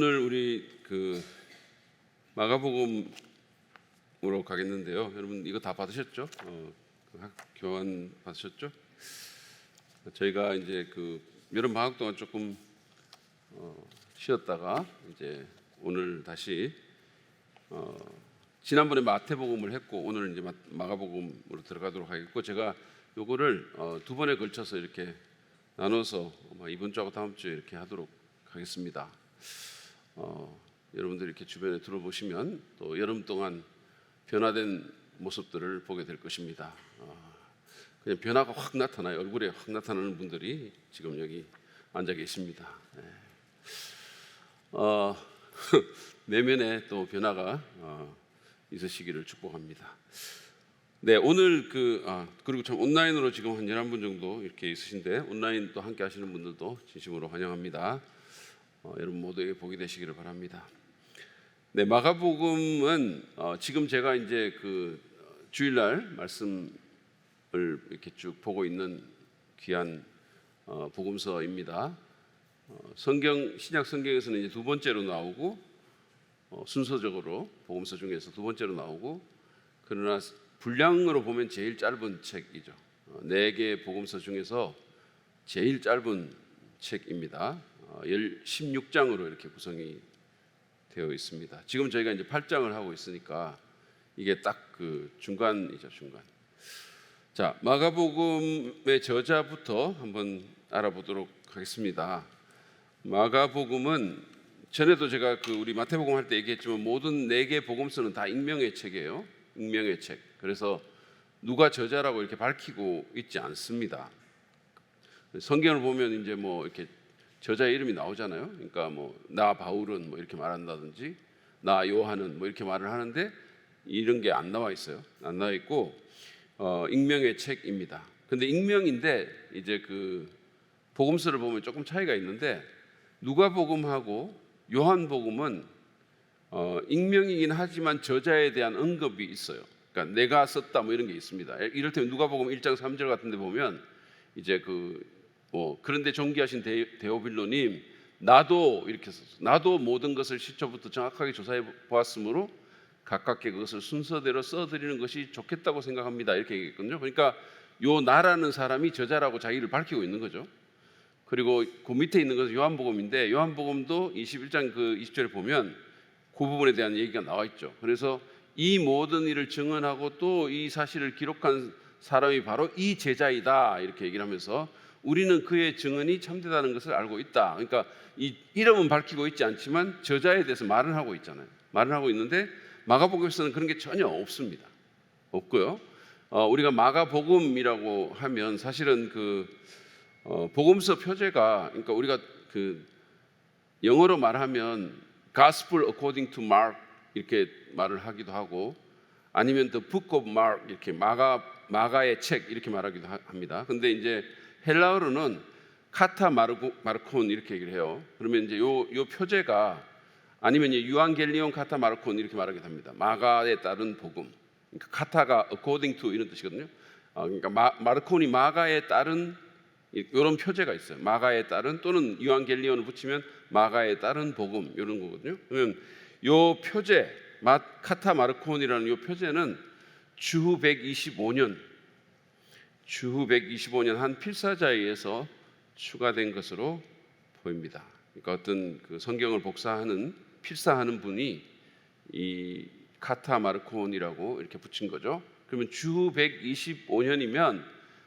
오늘 우리 마가복음으로 가겠는데요. 여러분 이거 다 받으셨죠? 교환 받으셨죠? 저희가 이제 여름 방학 동안 조금 쉬었다가 이제 오늘 다시 지난번에 마태복음을 했고 오늘 이제 마가복음으로 들어가도록 하겠고, 제가 요거를 두 번에 걸쳐서 이렇게 나눠서 이번 주하고 다음 주에 이렇게 하도록 하겠습니다. 여러분들 이렇게 주변에 둘러보시면 또 여름 동안 변화된 모습들을 보게 될 것입니다. 그냥 변화가 확 나타나요. 얼굴에 확 나타나는 분들이 지금 여기 앉아 계십니다. 내면에 또 변화가 있으시기를 축복합니다. 네, 오늘 그리고 참 온라인으로 지금 한 11분 정도 이렇게 있으신데, 온라인 또 함께 하시는 분들도 진심으로 환영합니다. 여러분 모두에게 복이 되시기를 바랍니다. 네, 마가복음은 지금 제가 이제 주일날 말씀을 이렇게 쭉 보고 있는 귀한 복음서입니다. 신약 성경에서는 이제 두 번째로 나오고, 순서적으로 복음서 중에서 두 번째로 나오고, 그러나 분량으로 보면 제일 짧은 책이죠. 4개의 복음서 중에서 제일 짧은 책입니다. 16장으로 이렇게 구성이 되어 있습니다. 지금 저희가 이제 8장을 하고 있으니까 이게 딱 중간이죠, 중간. 자, 마가복음의 저자부터 한번 알아보도록 하겠습니다. 마가복음은 전에도 제가 우리 마태복음 할 때 얘기했지만 모든 4개 복음서는 다 익명의 책이에요. 익명의 책. 그래서 누가 저자라고 이렇게 밝히고 있지 않습니다. 성경을 보면 이제 이렇게 저자의 이름이 나오잖아요. 그러니까 나 바울은 이렇게 말한다든지, 나 요한은 이렇게 말을 하는데 이런 게 안 나와 있어요. 안 나와 있고 익명의 책입니다. 근데 익명인데 이제 복음서를 보면 조금 차이가 있는데, 누가복음하고 요한복음은 익명이긴 하지만 저자에 대한 언급이 있어요. 그러니까 내가 썼다 이런 게 있습니다. 이를테면 누가복음 1장 3절 같은 데 보면 이제 그런데 존귀하신 데오빌로님, 나도 이렇게 썼어. 나도 모든 것을 시초부터 정확하게 조사해 보았으므로 가깝게 그것을 순서대로 써드리는 것이 좋겠다고 생각합니다. 이렇게 얘기했거든요. 그러니까 요 나라는 사람이 저자라고 자기를 밝히고 있는 거죠. 그리고 그 밑에 있는 것은 요한복음인데, 요한복음도 21장 20절에 보면 그 부분에 대한 얘기가 나와 있죠. 그래서 이 모든 일을 증언하고 또 이 사실을 기록한 사람이 바로 이 제자이다 이렇게 얘기를 하면서 우리는 그의 증언이 참되다는 것을 알고 있다. 그러니까 이 이름은 밝히고 있지 않지만 저자에 대해서 말을 하고 있잖아요. 말을 하고 있는데 마가복음에서는 그런 게 전혀 없습니다. 없고요. 우리가 마가복음이라고 하면 사실은 복음서 표제가, 그러니까 우리가 영어로 말하면 Gospel according to Mark 이렇게 말을 하기도 하고, 아니면 The Book of Mark 이렇게 마가의 책 이렇게 말하기도 합니다. 근데 이제 헬라어로는 카타 마르콘 이렇게 얘기를 해요. 그러면 이제 요 표제가, 아니면 유앙겔리온 카타 마르콘 이렇게 말하기도 합니다. 마가에 따른 복음. 그러니까 카타가 according to 이런 뜻이거든요. 그러니까 마르콘이 마가에 따른 이런 표제가 있어요. 마가에 따른, 또는 유앙겔리온을 붙이면 마가에 따른 복음 이런 거거든요. 그러면 요 표제 카타 마르콘이라는 요 표제는 주후 125년 한 필사자에 의해서 추가된 것으로 보입니다. 그러니까 어떤 성경을 필사하는 분이 이 카타 마르콘이라고 이렇게 붙인 거죠. 그러면 주후 125년이면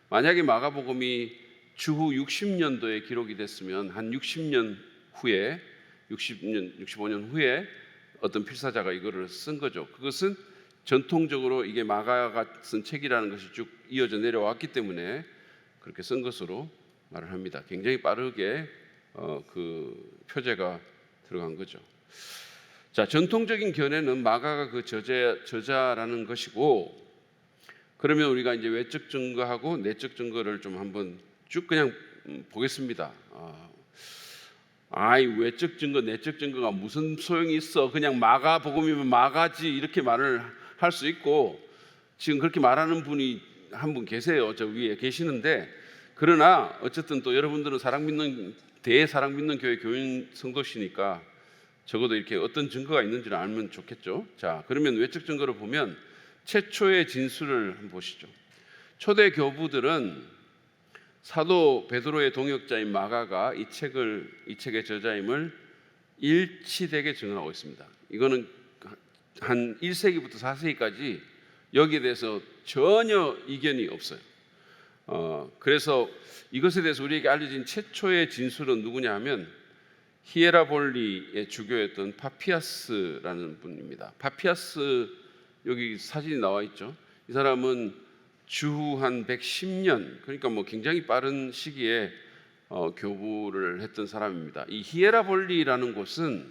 만약에 마가복음이 주후 60년도에 기록이 됐으면 한 65년 후에 어떤 필사자가 이거를 쓴 거죠. 그것은 전통적으로 이게 마가가 쓴 책이라는 것이 쭉 이어져 내려왔기 때문에 그렇게 쓴 것으로 말을 합니다. 굉장히 빠르게 표제가 들어간 거죠. 자, 전통적인 견해는 마가가 저자라는 것이고, 그러면 우리가 이제 외적 증거하고 내적 증거를 좀 한번 쭉 그냥 보겠습니다. 외적 증거, 내적 증거가 무슨 소용이 있어? 그냥 마가복음이면 마가지 이렇게 말을 할 수 있고, 지금 그렇게 말하는 분이 한 분 계세요. 저 위에 계시는데, 그러나 어쨌든 또 여러분들은 대사랑 믿는 교회 교인 성도시니까 적어도 이렇게 어떤 증거가 있는지를 알면 좋겠죠. 자, 그러면 외적 증거를 보면 최초의 진술을 한번 보시죠. 초대 교부들은 사도 베드로의 동역자인 마가가 이 책의 저자임을 일치되게 증언하고 있습니다. 이거는 한 1세기부터 4세기까지 여기에 대해서 전혀 이견이 없어요. 그래서 이것에 대해서 우리에게 알려진 최초의 진술은 누구냐 하면 히에라볼리의 주교였던 파피아스라는 분입니다. 파피아스, 여기 사진이 나와 있죠. 이 사람은 주후 한 110년, 그러니까 뭐 굉장히 빠른 시기에 교부를 했던 사람입니다. 이 히에라볼리라는 곳은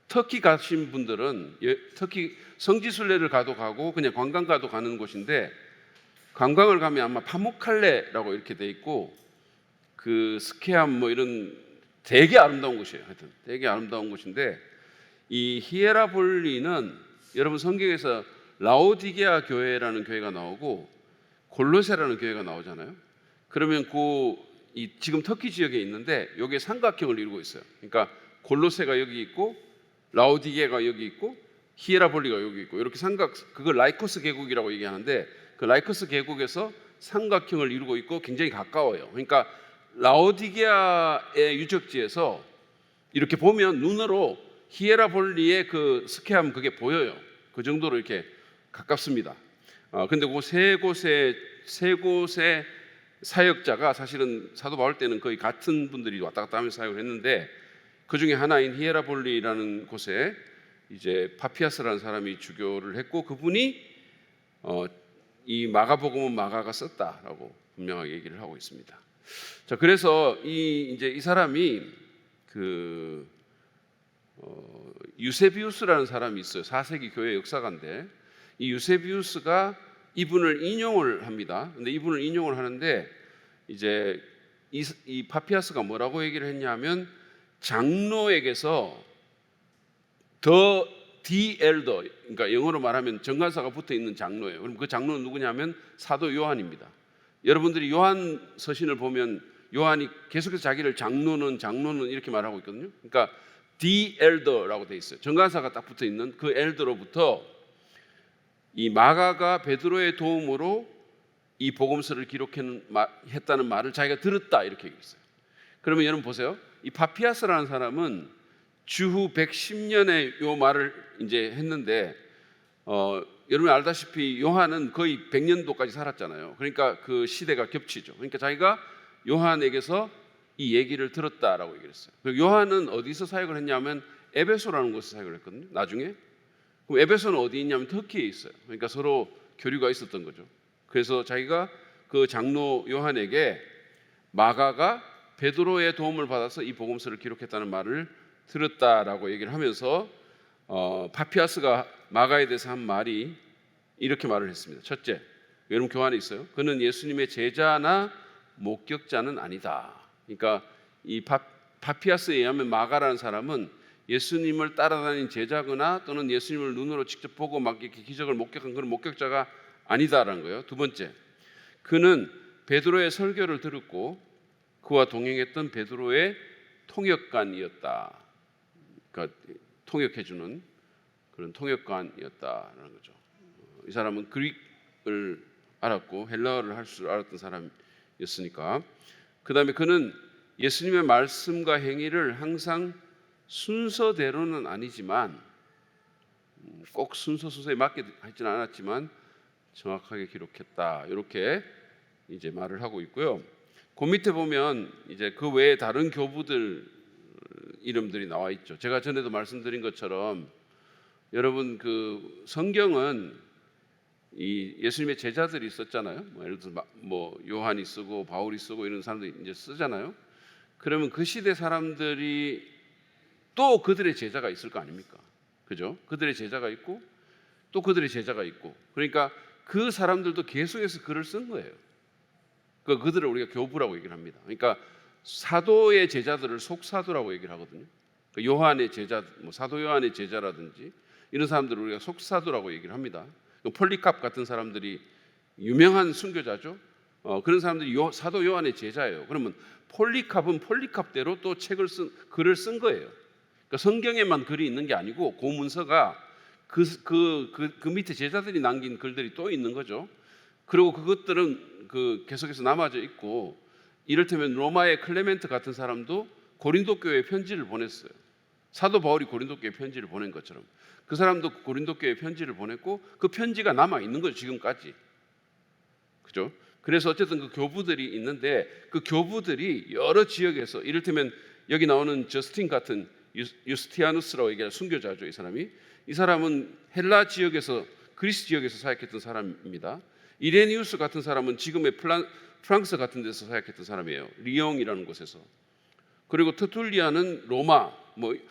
터키 가신 분들은 터키 성지순례를 가도 가고 그냥 관광 가도 가는 곳인데, 관광을 가면 아마 파묵칼레라고 이렇게 돼 있고 그 스케암 뭐 이런 되게 아름다운 곳이에요. 하여튼 되게 아름다운 곳인데, 이 히에라볼리는 여러분 성경에서 라오디게아 교회라는 교회가 나오고 골로새라는 교회가 나오잖아요. 그러면 이 지금 터키 지역에 있는데 여기에 삼각형을 이루고 있어요. 그러니까 골로새가 여기 있고 라오디게아가 여기 있고 히에라볼리가 여기 있고, 이렇게 그걸 라이코스 계곡이라고 얘기하는데, 그 라이코스 계곡에서 삼각형을 이루고 있고 굉장히 가까워요. 그러니까 라오디게아의 유적지에서 이렇게 보면 눈으로 히에라볼리의 그 스케암 그게 보여요. 그 정도로 이렇게 가깝습니다. 근데 그 세 곳의 사역자가 사실은 사도 바울 때는 거의 같은 분들이 왔다 갔다 하면서 사역을 했는데, 그 중에 하나인 히에라볼리라는 곳에 이제 파피아스라는 사람이 주교를 했고, 그분이 이 마가복음은 마가가 썼다라고 분명하게 얘기를 하고 있습니다. 자, 그래서 이 사람이 유세비우스라는 사람이 있어요. 4세기 교회 역사가인데, 이 유세비우스가 이분을 인용을 합니다. 근데 이분을 인용을 하는데, 이제 이 파피아스가 뭐라고 얘기를 했냐면, 장로에게서 디 엘더, 그러니까 영어로 말하면 정관사가 붙어 있는 장로예요. 그럼 그 장로는 누구냐면 사도 요한입니다. 여러분들이 요한 서신을 보면 요한이 계속해서 자기를 장로는 이렇게 말하고 있거든요. 그러니까 디 엘더라고 돼 있어요. 정관사가 딱 붙어 있는 그 엘더로부터 이 마가가 베드로의 도움으로 이 복음서를 기록했다는 말을 자기가 들었다, 이렇게 얘기했어요. 그러면 여러분 보세요. 이 파피아스라는 사람은 주후 110년에 요 말을 이제 했는데, 여러분이 알다시피 요한은 거의 100년도까지 살았잖아요. 그러니까 그 시대가 겹치죠. 그러니까 자기가 요한에게서 이 얘기를 들었다라고 얘기를 했어요. 그리고 요한은 어디서 사역을 했냐면 에베소라는 곳에서 사역을 했거든요. 나중에. 그럼 에베소는 어디 있냐면 터키에 있어요. 그러니까 서로 교류가 있었던 거죠. 그래서 자기가 그 장로 요한에게 마가가 베드로의 도움을 받아서 이 복음서를 기록했다는 말을 들었다라고 얘기를 하면서 파피아스가 마가에 대해서 한 말이 이렇게 말을 했습니다. 첫째, 여러분 교환에 있어요. 그는 예수님의 제자나 목격자는 아니다. 그러니까 이 파피아스에 의하면 마가라는 사람은 예수님을 따라다닌 제자거나 또는 예수님을 눈으로 직접 보고 막 이렇게 기적을 목격한 그런 목격자가 아니다라는 거예요. 두 번째, 그는 베드로의 설교를 들었고 그와 동행했던 베드로의 통역관이었다. 그러니까 통역해주는 그런 통역관이었다라는 거죠. 이 사람은 그릭을 알았고 헬라어를 할 줄 알았던 사람이었으니까. 그 다음에 그는 예수님의 말씀과 행위를 항상 순서대로는 아니지만, 꼭 순서에 맞게 하지는 않았지만 정확하게 기록했다, 이렇게 이제 말을 하고 있고요. 그 밑에 보면 이제 그 외에 다른 교부들 이름들이 나와 있죠. 제가 전에도 말씀드린 것처럼 여러분 그 성경은 이 예수님의 제자들이 썼잖아요. 예를 들어서 요한이 쓰고 바울이 쓰고 이런 사람들이 이제 쓰잖아요. 그러면 그 시대 사람들이 또 그들의 제자가 있을 거 아닙니까? 그죠? 그들의 제자가 있고 또 그들의 제자가 있고, 그러니까 그 사람들도 계속해서 글을 쓴 거예요. 그들을 우리가 교부라고 얘기를 합니다. 그러니까 사도의 제자들을 속사도라고 얘기를 하거든요. 요한의 제자, 사도 요한의 제자라든지 이런 사람들을 우리가 속사도라고 얘기를 합니다. 폴리캅 같은 사람들이 유명한 순교자죠. 그런 사람들이 사도 요한의 제자예요. 그러면 폴리캅은 폴리캅대로 또 글을 쓴 거예요. 그러니까 성경에만 글이 있는 게 아니고 그 문서가 그 밑에 제자들이 남긴 글들이 또 있는 거죠. 그리고 그것들은 계속해서 남아져 있고, 이를테면 로마의 클레멘트 같은 사람도 고린도 교회에 편지를 보냈어요. 사도 바울이 고린도 교회에 편지를 보낸 것처럼 그 사람도 고린도 교회에 편지를 보냈고, 그 편지가 남아 있는 거죠, 지금까지. 그죠? 그래서 어쨌든 그 교부들이 있는데, 그 교부들이 여러 지역에서, 이를테면 여기 나오는 저스틴 같은 유스티아누스라고 얘기하는 순교자죠. 이 사람은 헬라 지역에서, 그리스 지역에서 사역했던 사람입니다. 이레니우스 같은 사람은 지금의 프랑스 같은 데서 사역했던 사람이에요. 리옹이라는 곳에서. 그리고 터툴리아는 로마,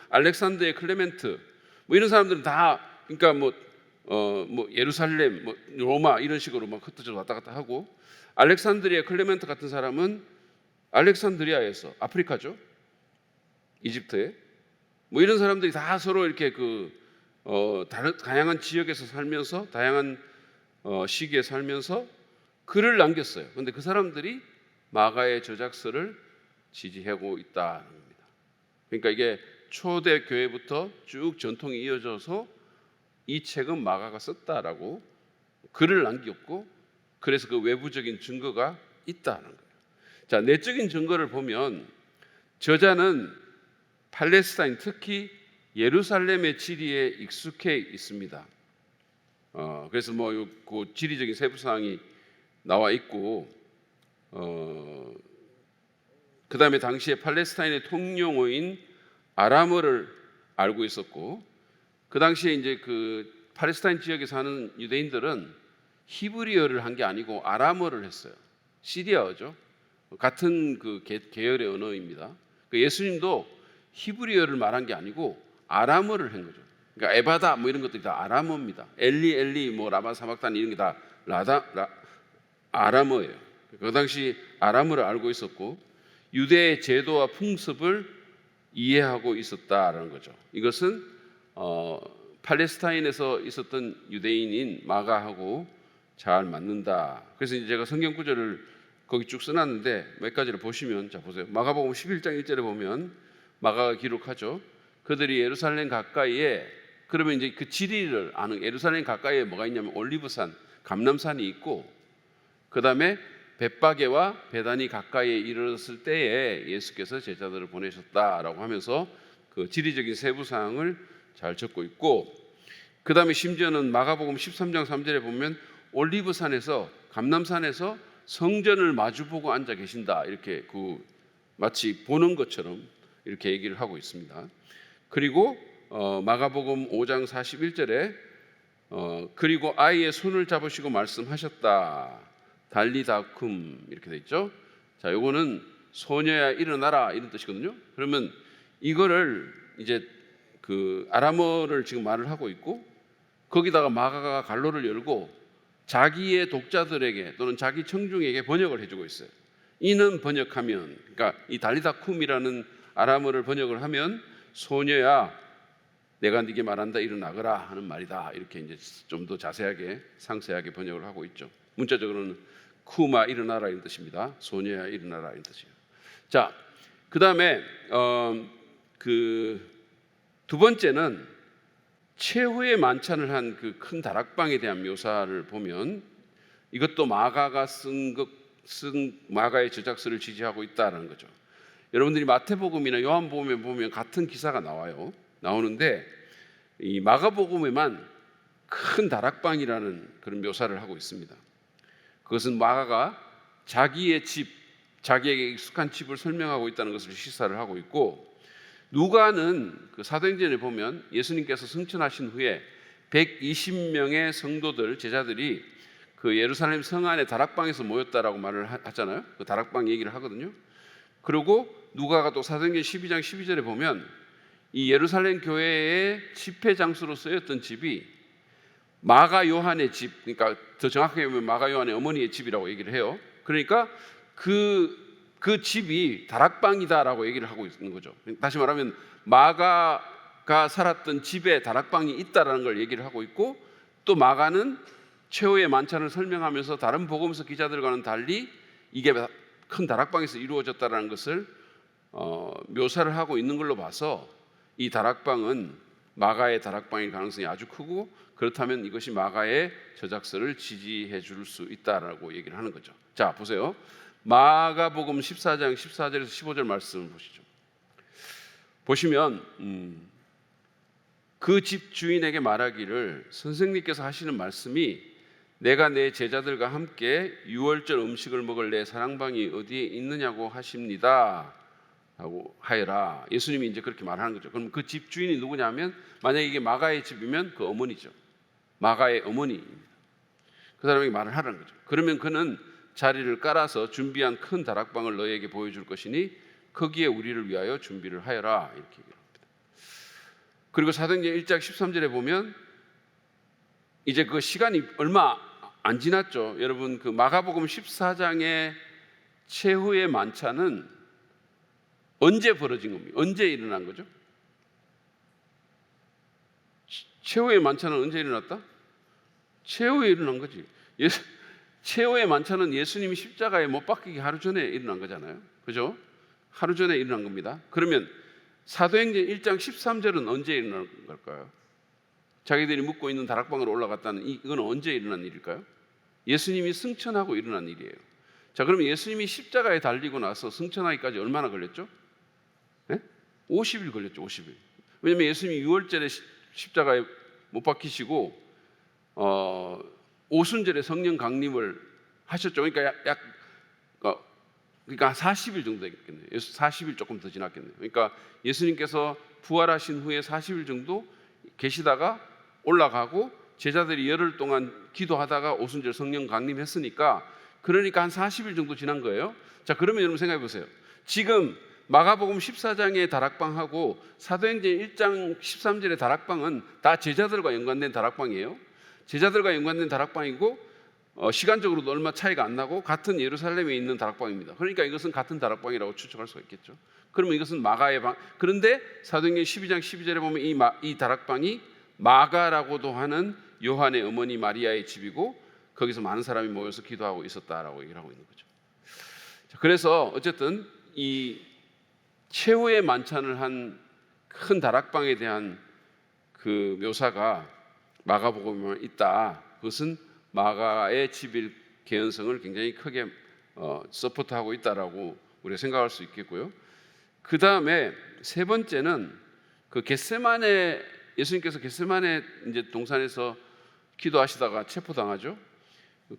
알렉산드의 클레멘트, 이런 사람들은 다, 그러니까 예루살렘, 로마 이런 식으로 막 흩어져 왔다 갔다 하고, 알렉산드리아 클레멘트 같은 사람은 알렉산드리아에서, 아프리카죠, 이집트에, 이런 사람들이 다 서로 이렇게 다양한 지역에서 살면서, 다양한 시기에 살면서 글을 남겼어요. 그런데 그 사람들이 마가의 저작서를 지지하고 있다는 겁니다. 그러니까 이게 초대 교회부터 쭉 전통이 이어져서 이 책은 마가가 썼다라고 글을 남겼고, 그래서 그 외부적인 증거가 있다는 거예요. 자, 내적인 증거를 보면 저자는 팔레스타인, 특히 예루살렘의 지리에 익숙해 있습니다. 그래서 그 지리적인 세부 사항이 나와 있고, 그 다음에 당시에 팔레스타인의 통용어인 아람어를 알고 있었고, 그 당시에 이제 그 팔레스타인 지역에 사는 유대인들은 히브리어를 한 게 아니고 아람어를 했어요. 시리아어죠. 같은 그 계열의 언어입니다. 예수님도 히브리어를 말한 게 아니고 아람어를 한 거죠. 그러니까 에바다 이런 것들이 다 아람어입니다. 엘리 라마 사막단 이런 게 다 아람어예요. 그 당시 아람어를 알고 있었고, 유대의 제도와 풍습을 이해하고 있었다라는 거죠. 이것은 팔레스타인에서 있었던 유대인인 마가하고 잘 맞는다. 그래서 이제 제가 성경 구절을 거기 쭉 써놨는데 몇 가지를 보시면, 자 보세요. 마가복음 11장 1절에 보면 마가가 기록하죠. 그들이 예루살렘 가까이에, 그러면 이제 그 지리를 아는, 예루살렘 가까이에 뭐가 있냐면 올리브산, 감람산이 있고, 그 다음에 벳바게와 베단이 가까이에 이르렀을 때에 예수께서 제자들을 보내셨다라고 하면서 그 지리적인 세부 사항을 잘 적고 있고, 그 다음에 심지어는 마가복음 13장 3절에 보면 올리브산에서, 감람산에서 성전을 마주보고 앉아 계신다, 이렇게 마치 보는 것처럼 이렇게 얘기를 하고 있습니다. 그리고 마가복음 5장 41절에 그리고 아이의 손을 잡으시고 말씀하셨다, 달리다쿰 이렇게 돼 있죠. 자, 요거는 소녀야 일어나라 이런 뜻이거든요. 그러면 이거를 이제 그 아람어를 지금 말을 하고 있고, 거기다가 마가가 갈로를 열고 자기의 독자들에게 또는 자기 청중에게 번역을 해주고 있어요. 이는 번역하면, 그러니까 이 달리다쿰이라는 아람어를 번역을 하면 소녀야 내가 네게 말한다 일어나거라 하는 말이다, 이렇게 이제 좀 더 자세하게 상세하게 번역을 하고 있죠. 문자적으로는 쿠마 일어나라 이런 뜻입니다. 소녀야 일어나라 이런 뜻이에요. 자, 그 다음에 두 번째는 최후의 만찬을 한 그 큰 다락방에 대한 묘사를 보면, 이것도 마가가 쓴 마가의 저작서를 지지하고 있다는 거죠. 여러분들이 마태복음이나 요한복음에 보면 같은 기사가 나오는데 이 마가복음에만 큰 다락방이라는 그런 묘사를 하고 있습니다. 그것은 마가가 자기의 집, 자기에게 익숙한 집을 설명하고 있다는 것을 시사를 하고 있고, 누가는 그 사도행전에 보면 예수님께서 승천하신 후에 120명의 성도들, 제자들이 그 예루살렘 성 안에 다락방에서 모였다라고 말을 하잖아요. 그 다락방 얘기를 하거든요. 그리고 누가가 또 사도행전 12장 12절에 보면 이 예루살렘 교회의 집회 장소로 쓰였던 집이 마가 요한의 집, 그러니까 더 정확하게 보면 마가 요한의 어머니의 집이라고 얘기를 해요. 그러니까 그 집이 다락방이다라고 얘기를 하고 있는 거죠. 다시 말하면 마가가 살았던 집에 다락방이 있다라는 걸 얘기를 하고 있고, 또 마가는 최후의 만찬을 설명하면서 다른 복음서 기자들과는 달리 이게 큰 다락방에서 이루어졌다라는 것을 묘사를 하고 있는 걸로 봐서 이 다락방은 마가의 다락방일 가능성이 아주 크고, 그렇다면 이것이 마가의 저작서를 지지해 줄 수 있다라고 얘기를 하는 거죠. 자, 보세요. 마가복음 14장 14절에서 15절 말씀을 보시죠. 보시면 그 집 주인에게 말하기를, 선생님께서 하시는 말씀이 내가 내 제자들과 함께 유월절 음식을 먹을 내 사랑방이 어디에 있느냐고 하십니다 하고 하여라. 예수님이 이제 그렇게 말하는 거죠. 그럼 그 집 주인이 누구냐면, 만약에 이게 마가의 집이면 그 어머니죠. 마가의 어머니입니다. 그 사람에게 말을 하라는 거죠. 그러면 그는 자리를 깔아서 준비한 큰 다락방을 너희에게 보여줄 것이니 거기에 우리를 위하여 준비를 하여라, 이렇게 얘기합니다. 그리고 사도행전 1장 13절에 보면 이제 그 시간이 얼마 안 지났죠. 여러분, 그 마가복음 14장의 최후의 만찬은 언제 벌어진 겁니까? 언제 일어난 거죠? 최후의 만찬은 언제 일어났다? 최후에 일어난 거지. 최후의 만찬은 예수님이 십자가에 못 박히기 하루 전에 일어난 거잖아요. 그죠? 하루 전에 일어난 겁니다. 그러면 사도행전 1장 13절은 언제 일어난 걸까요? 자기들이 묵고 있는 다락방으로 올라갔다는 이건 언제 일어난 일일까요? 예수님이 승천하고 일어난 일이에요. 자, 그러면 예수님이 십자가에 달리고 나서 승천하기까지 얼마나 걸렸죠? 네? 50일 걸렸죠. 50일. 왜냐하면 예수님이 6월절에 십자가에 못 박히시고 오순절에 성령 강림을 하셨죠. 그러니까 그러니까 40일 정도 됐겠네요. 40일 조금 더 지났겠네요. 그러니까 예수님께서 부활하신 후에 40일 정도 계시다가 올라가고 제자들이 열흘 동안 기도하다가 오순절 성령 강림했으니까, 그러니까 한 40일 정도 지난 거예요. 자, 그러면 여러분 생각해 보세요. 지금 마가복음 14장의 다락방하고 사도행전 1장 13절의 다락방은 다 제자들과 연관된 다락방이에요. 제자들과 연관된 다락방이고 시간적으로도 얼마 차이가 안 나고 같은 예루살렘에 있는 다락방입니다. 그러니까 이것은 같은 다락방이라고 추측할 수가 있겠죠. 그러면 이것은 마가의 방. 그런데 사도행전 12장 12절에 보면 이 다락방이 마가라고도 하는 요한의 어머니 마리아의 집이고, 거기서 많은 사람이 모여서 기도하고 있었다라고 얘기를 하고 있는 거죠. 자, 그래서 어쨌든 이 최후의 만찬을 한 큰 다락방에 대한 그 묘사가 마가복음에 있다. 그것은 마가의 집일 개연성을 굉장히 크게 서포트하고 있다라고 우리가 생각할 수 있겠고요. 그 다음에 세 번째는 그 겟세마네, 예수님께서 겟세마네 이제 동산에서 기도하시다가 체포당하죠.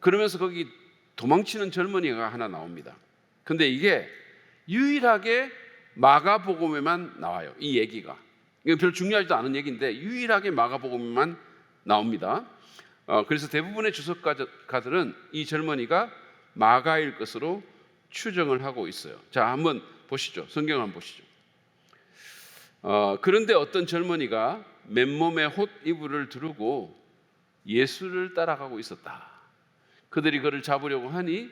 그러면서 거기 도망치는 젊은이가 하나 나옵니다. 근데 이게 유일하게 마가복음에만 나와요. 이 얘기가. 이건 별로 중요하지도 않은 얘기인데 유일하게 마가복음에만 나옵니다. 그래서 대부분의 주석가들은 이 젊은이가 마가일 것으로 추정을 하고 있어요. 자, 한번 보시죠. 성경 한번 보시죠. 그런데 어떤 젊은이가 맨몸에 홑 이불을 두르고 예수를 따라가고 있었다. 그들이 그를 잡으려고 하니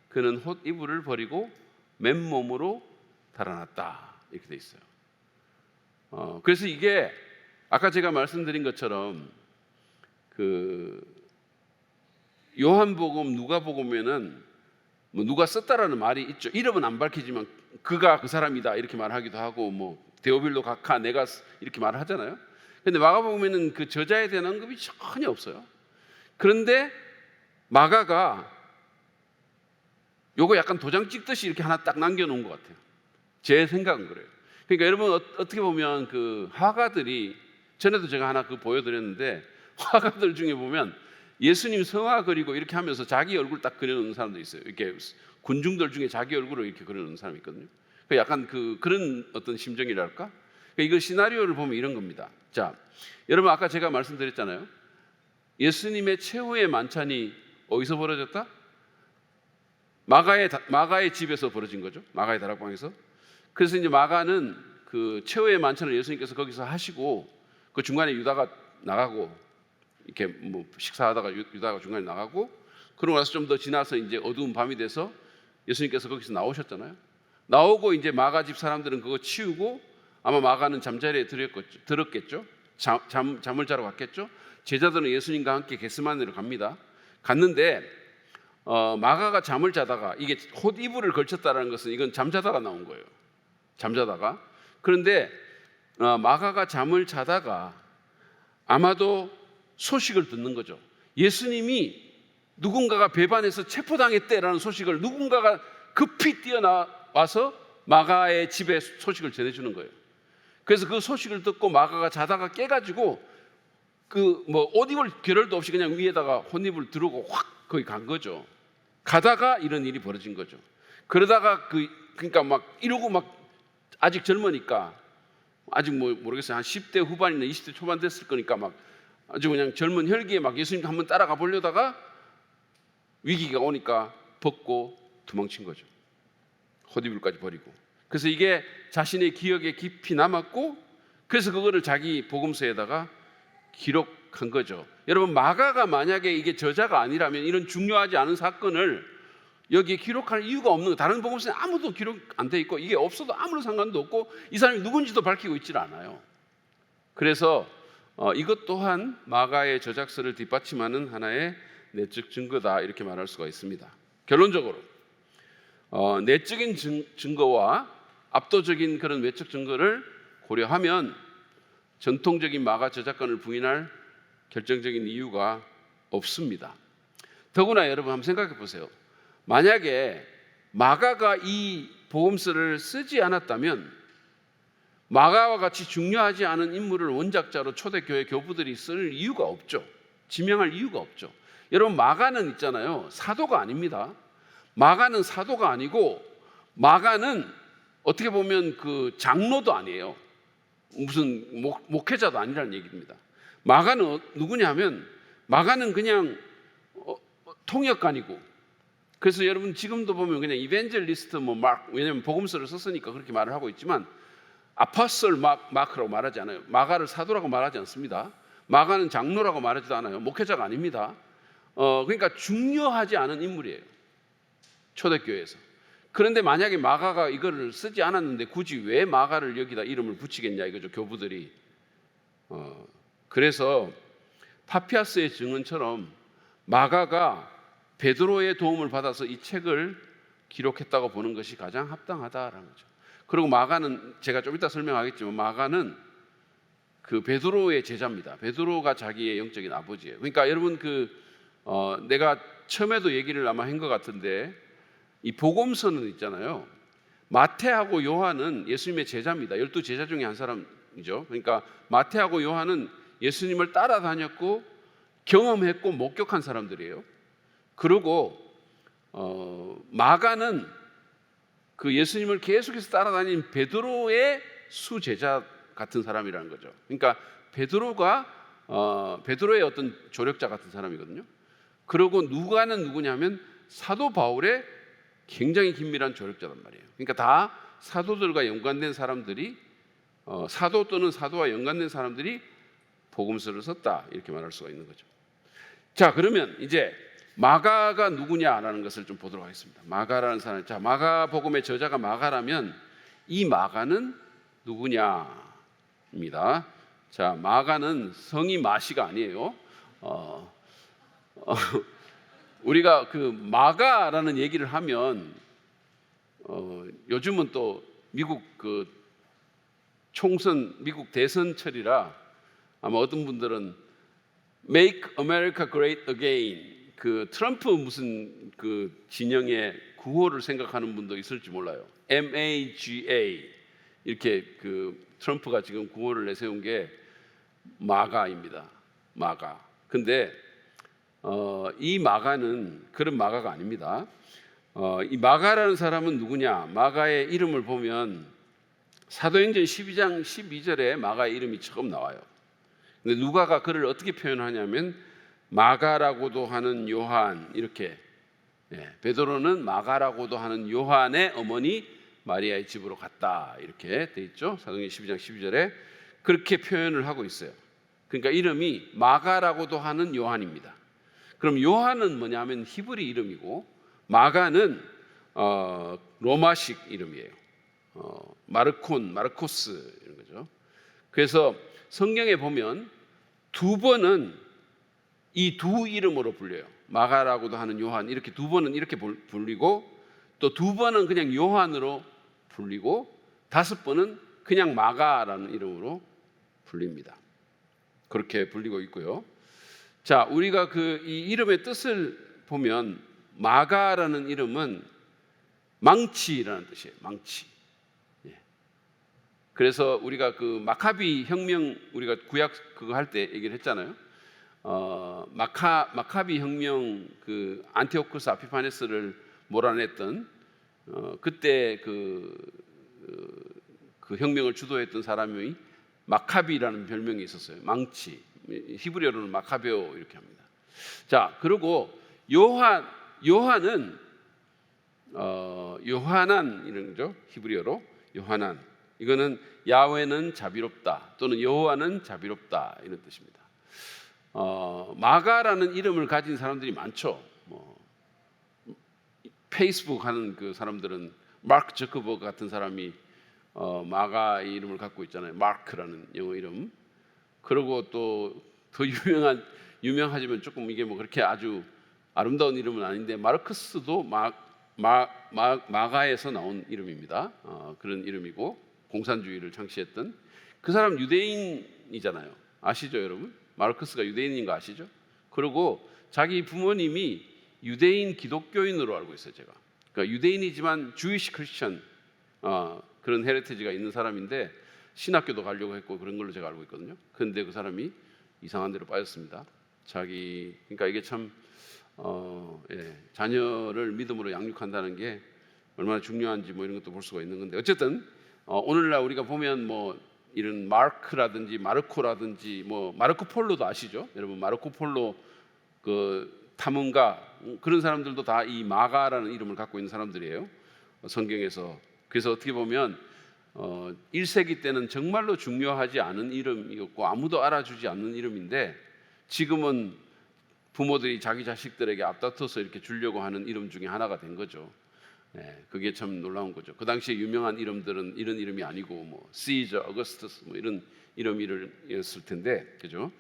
그는 홑 이불을 버리고 맨몸으로 달아났다. 이렇게 돼 있어요. 그래서 이게 아까 제가 말씀드린 것처럼 그 요한복음, 누가복음에는 뭐 누가 썼다라는 말이 있죠. 이름은 안 밝히지만 그가 그 사람이다 이렇게 말하기도 하고, 뭐 데오빌로 각하 내가 이렇게 말을 하잖아요. 근데 마가복음에는 그 저자에 대한 언급이 전혀 없어요. 그런데 마가가 요거 약간 도장 찍듯이 이렇게 하나 딱 남겨놓은 것 같아요. 제 생각은 그래요. 그러니까 여러분 어떻게 보면 그 화가들이, 전에도 제가 하나 그 보여드렸는데, 화가들 중에 보면 예수님 성화 그리고 이렇게 하면서 자기 얼굴 딱 그려놓는 사람도 있어요. 이렇게 군중들 중에 자기 얼굴을 이렇게 그려놓는 사람이 있거든요. 약간 그런 어떤 심정이랄까? 이거 시나리오를 보면 이런 겁니다. 자, 여러분 아까 제가 말씀드렸잖아요. 예수님의 최후의 만찬이 어디서 벌어졌다? 마가의 집에서 벌어진 거죠. 마가의 다락방에서. 그래서 이제 마가는 그 최후의 만찬을 예수님께서 거기서 하시고, 그 중간에 유다가 나가고, 이렇게 뭐 식사하다가 유다가 중간에 나가고, 그러고 나서 좀 더 지나서 이제 어두운 밤이 돼서 예수님께서 거기서 나오셨잖아요. 나오고 이제 마가 집 사람들은 그거 치우고 아마 마가는 잠자리에 들었겠죠. 잠을 자러 갔겠죠. 제자들은 예수님과 함께 겟세마네로 갑니다. 갔는데 마가가 잠을 자다가, 이게 홑 이불을 걸쳤다라는 것은 이건 잠자다가 나온 거예요. 잠자다가. 그런데 마가가 잠을 자다가 아마도 소식을 듣는 거죠. 예수님이 누군가가 배반해서 체포당했대라는 소식을 누군가가 급히 뛰어나와서 마가의 집에 소식을 전해주는 거예요. 그래서 그 소식을 듣고 마가가 자다가 깨가지고 옷 입을 겨를도 없이 그냥 위에다가 혼입을 두르고 확 거기 간 거죠. 가다가 이런 일이 벌어진 거죠. 그러다가 그러니까 막 이러고 막 아직 젊으니까 아직 모르겠어요. 한 10대 후반이나 20대 초반 됐을 거니까 막 아주 그냥 젊은 혈기에 막 예수님 한번 따라가 보려다가 위기가 오니까 벗고 도망친 거죠. 헛이불까지 버리고. 그래서 이게 자신의 기억에 깊이 남았고 그래서 그거를 자기 복음서에다가 기록한 거죠. 여러분 마가가 만약에 이게 저자가 아니라면 이런 중요하지 않은 사건을 여기에 기록할 이유가 없는 거. 다른 복음서에 아무도 기록 안 돼 있고 이게 없어도 아무런 상관도 없고 이 사람이 누군지도 밝히고 있질 않아요. 그래서 이것 또한 마가의 저작서를 뒷받침하는 하나의 내적 증거다 이렇게 말할 수가 있습니다. 결론적으로 내적인 증거와 압도적인 그런 외적 증거를 고려하면 전통적인 마가 저작권을 부인할 결정적인 이유가 없습니다. 더구나 여러분 한번 생각해 보세요. 만약에 마가가 이 복음서를 쓰지 않았다면 마가와 같이 중요하지 않은 인물을 원작자로 초대교회 교부들이 쓸 이유가 없죠. 지명할 이유가 없죠. 여러분 마가는 있잖아요. 사도가 아닙니다. 마가는 사도가 아니고 마가는 어떻게 보면 그 장로도 아니에요. 무슨 목회자도 아니라는 얘기입니다. 마가는 누구냐면 마가는 그냥 통역관이고 그래서 여러분 지금도 보면 그냥 이벤젤리스트 왜냐면 복음서를 썼으니까 그렇게 말을 하고 있지만 아포스톨 마크라고 말하지 않아요. 마가를 사도라고 말하지 않습니다. 마가는 장로라고 말하지도 않아요. 목회자가 아닙니다. 그러니까 중요하지 않은 인물이에요. 초대교회에서. 그런데 만약에 마가가 이거를 쓰지 않았는데 굳이 왜 마가를 여기다 이름을 붙이겠냐 이거죠. 교부들이. 그래서 파피아스의 증언처럼 마가가 베드로의 도움을 받아서 이 책을 기록했다고 보는 것이 가장 합당하다라는 거죠. 그리고 마가는 제가 좀 이따 설명하겠지만 마가는 그 베드로의 제자입니다. 베드로가 자기의 영적인 아버지예요. 그러니까 여러분 내가 처음에도 얘기를 아마 한 것 같은데 이 복음서는 있잖아요. 마태하고 요한은 예수님의 제자입니다. 12제자 중에 한 사람이죠. 그러니까 마태하고 요한은 예수님을 따라다녔고 경험했고 목격한 사람들이에요. 그리고 마가는 그 예수님을 계속해서 따라다닌 베드로의 수제자 같은 사람이라는 거죠. 그러니까 베드로의 어떤 조력자 같은 사람이거든요. 그리고 누가는 누구냐면 사도 바울의 굉장히 긴밀한 조력자란 말이에요. 그러니까 다 사도들과 연관된 사람들이 사도 또는 사도와 연관된 사람들이 복음서를 썼다 이렇게 말할 수가 있는 거죠. 자, 그러면 이제 마가가 누구냐라는 것을 좀 보도록 하겠습니다. 마가라는 사람. 자, 마가복음의 저자가 마가라면 이 마가는 누구냐입니다. 자, 마가는 성이 마시가 아니에요. 우리가 그 마가라는 얘기를 하면 요즘은 또 미국 미국 대선철이라 아마 어떤 분들은 Make America Great Again 그 트럼프 무슨 그 진영의 구호를 생각하는 분도 있을지 몰라요. MAGA 이렇게 그 트럼프가 지금 구호를 내세운 게 마가입니다. 마가. 근데 이 마가는 그런 마가가 아닙니다. 이 마가라는 사람은 누구냐? 마가의 이름을 보면 사도행전 12장 12절에 마가의 이름이 처음 나와요. 근데 누가가 그를 어떻게 표현하냐면 마가라고도 하는 요한 이렇게 베드로는 마가라고도 하는 요한의 어머니 마리아의 집으로 갔다 이렇게 돼 있죠. 사도행전 12장 12절에 그렇게 표현을 하고 있어요. 그러니까 이름이 마가라고도 하는 요한입니다. 그럼 요한은 뭐냐면 히브리 이름이고 마가는 로마식 이름이에요. 마르코스 이런 거죠. 그래서 성경에 보면 두 번은 이 두 이름으로 불려요. 마가라고도 하는 요한 이렇게 두 번은 이렇게 불리고 또 두 번은 그냥 요한으로 불리고 다섯 번은 그냥 마가라는 이름으로 불립니다. 그렇게 불리고 있고요. 자, 우리가 이 이름의 뜻을 보면 마가라는 이름은 망치라는 뜻이에요. 망치. 그래서 우리가 마카비 혁명, 우리가 구약 그거 할 때 얘기를 했잖아요. 마카비 혁명, 안티오쿠스 아피파네스를 몰아냈던 그때 그 혁명을 주도했던 사람이 마카비라는 별명이 있었어요. 망치. 히브리어로는 마카베오 이렇게 합니다. 자, 그리고 요한은 요하난 이런 거죠. 히브리어로 요하난. 이거는 야훼는 자비롭다 또는 여호와는 자비롭다 이런 뜻입니다. 마가라는 이름을 가진 사람들이 많죠. 페이스북 하는 그 사람들은 마크 저커버그 같은 사람이 마가의 이름을 갖고 있잖아요. 마크라는 영어 이름. 그리고 또 더 유명하지만 조금 이게 그렇게 아주 아름다운 이름은 아닌데 마르크스도 마가에서 나온 이름입니다. 그런 이름이고 공산주의를 창시했던 그 사람 유대인이잖아요. 아시죠, 여러분? 마르크스가 유대인인 거 아시죠? 그리고 자기 부모님이 유대인 기독교인으로 알고 있어요, 제가. 그러니까 유대인이지만 주이시 크리스천 그런 헤리티지가 있는 사람인데 신학교도 가려고 했고 그런 걸로 제가 알고 있거든요. 그런데 그 사람이 이상한 데로 빠졌습니다. 그러니까 이게 참 자녀를 믿음으로 양육한다는 게 얼마나 중요한지 이런 것도 볼 수가 있는 건데 어쨌든 오늘날 우리가 보면 이런 마르크라든지 마르코라든지 마르코 폴로도 아시죠? 여러분 마르코 폴로 그 탐험가 그런 사람들도 다 이 마가라는 이름을 갖고 있는 사람들이에요. 성경에서. 그래서 어떻게 보면 1세기 때는 정말로 중요하지 않은 이름이었고 아무도 알아주지 않는 이름인데 지금은 부모들이 자기 자식들에게 앞다퉈서 이렇게 주려고 하는 이름 중에 하나가 된 거죠. 그게 참 놀라운 거죠. 그 당시에 유명한 이름들은 이런 이름이 아니고 시저, 어거스터스 이런 이름이었을 텐데, 그죠?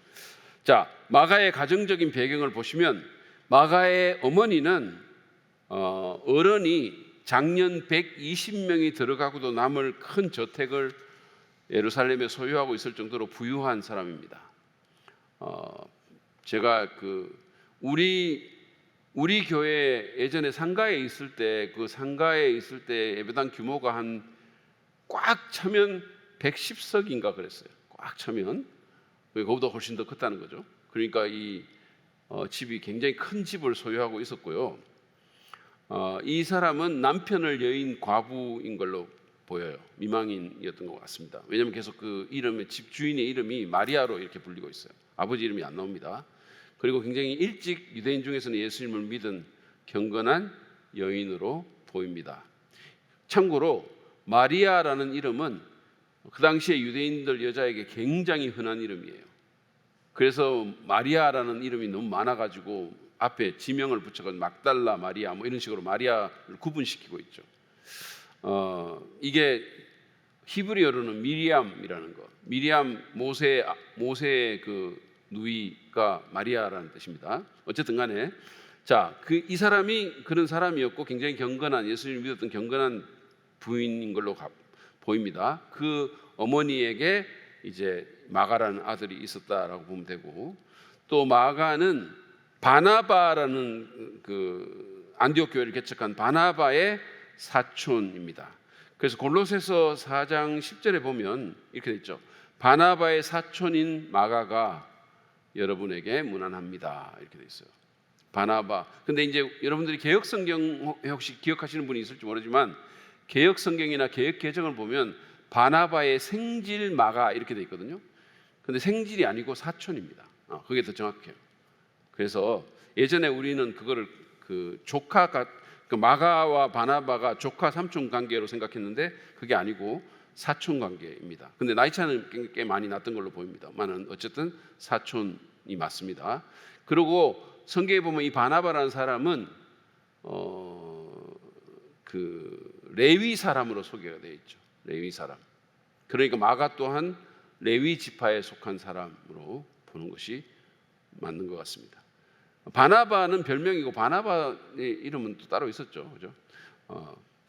자, 마가의 가정적인 배경을 보시면 마가의 어머니는 어른이 장년 120명이 들어가고도 남을 큰 저택을 예루살렘에 소유하고 있을 정도로 부유한 사람입니다. 제가 우리 교회 예전에 상가에 있을 때 예배당 규모가 한 꽉 차면 110석인가 그랬어요. 꽉 차면 그거보다 훨씬 더 컸다는 거죠. 그러니까 이 집이 굉장히 큰 집을 소유하고 있었고요. 이 사람은 남편을 여인 과부인 걸로 보여요. 미망인이었던 것 같습니다. 왜냐하면 계속 집 주인의 이름이 마리아로 이렇게 불리고 있어요. 아버지 이름이 안 나옵니다. 그리고 굉장히 일찍 유대인 중에서는 예수님을 믿은 경건한 여인으로 보입니다. 참고로 마리아라는 이름은 그 당시에 유대인들 여자에게 굉장히 흔한 이름이에요. 그래서 마리아라는 이름이 너무 많아가지고 앞에 지명을 붙여가지고 막달라 마리아 이런 식으로 마리아를 구분시키고 있죠. 이게 히브리어로는 미리암이라는 거. 미리암 모세의 누이가 마리아라는 뜻입니다. 어쨌든 간에 이 사람이 그런 사람이었고 굉장히 경건한 예수님을 믿었던 경건한 부인인 걸로 보입니다. 그 어머니에게 이제 마가라는 아들이 있었다라고 보면 되고 또 마가는 바나바라는 안디옥 교회를 개척한 바나바의 사촌입니다. 그래서 골로새서 4장 10절에 보면 이렇게 돼 있죠. 바나바의 사촌인 마가가 여러분에게 문안합니다. 이렇게 돼 있어요. 바나바. 근데 이제 여러분들이 개역 성경 혹시 기억하시는 분이 있을지 모르지만 개역 성경이나 개역 개정을 보면 바나바의 생질 마가 이렇게 돼 있거든요. 근데 생질이 아니고 사촌입니다. 그게 더 정확해요. 그래서 예전에 우리는 그거를 마가와 바나바가 조카 삼촌 관계로 생각했는데 그게 아니고 사촌 관계입니다. 근데 나이 차이는 꽤 많이 났던 걸로 보입니다만은 어쨌든 사촌이 맞습니다. 그리고 성경에 보면 이 바나바라는 사람은 레위 사람으로 소개가 되어 있죠. 레위 사람. 그러니까 마가 또한 레위 지파에 속한 사람으로 보는 것이 맞는 것 같습니다. 바나바는 별명이고 바나바의 이름은 또 따로 있었죠, 그죠?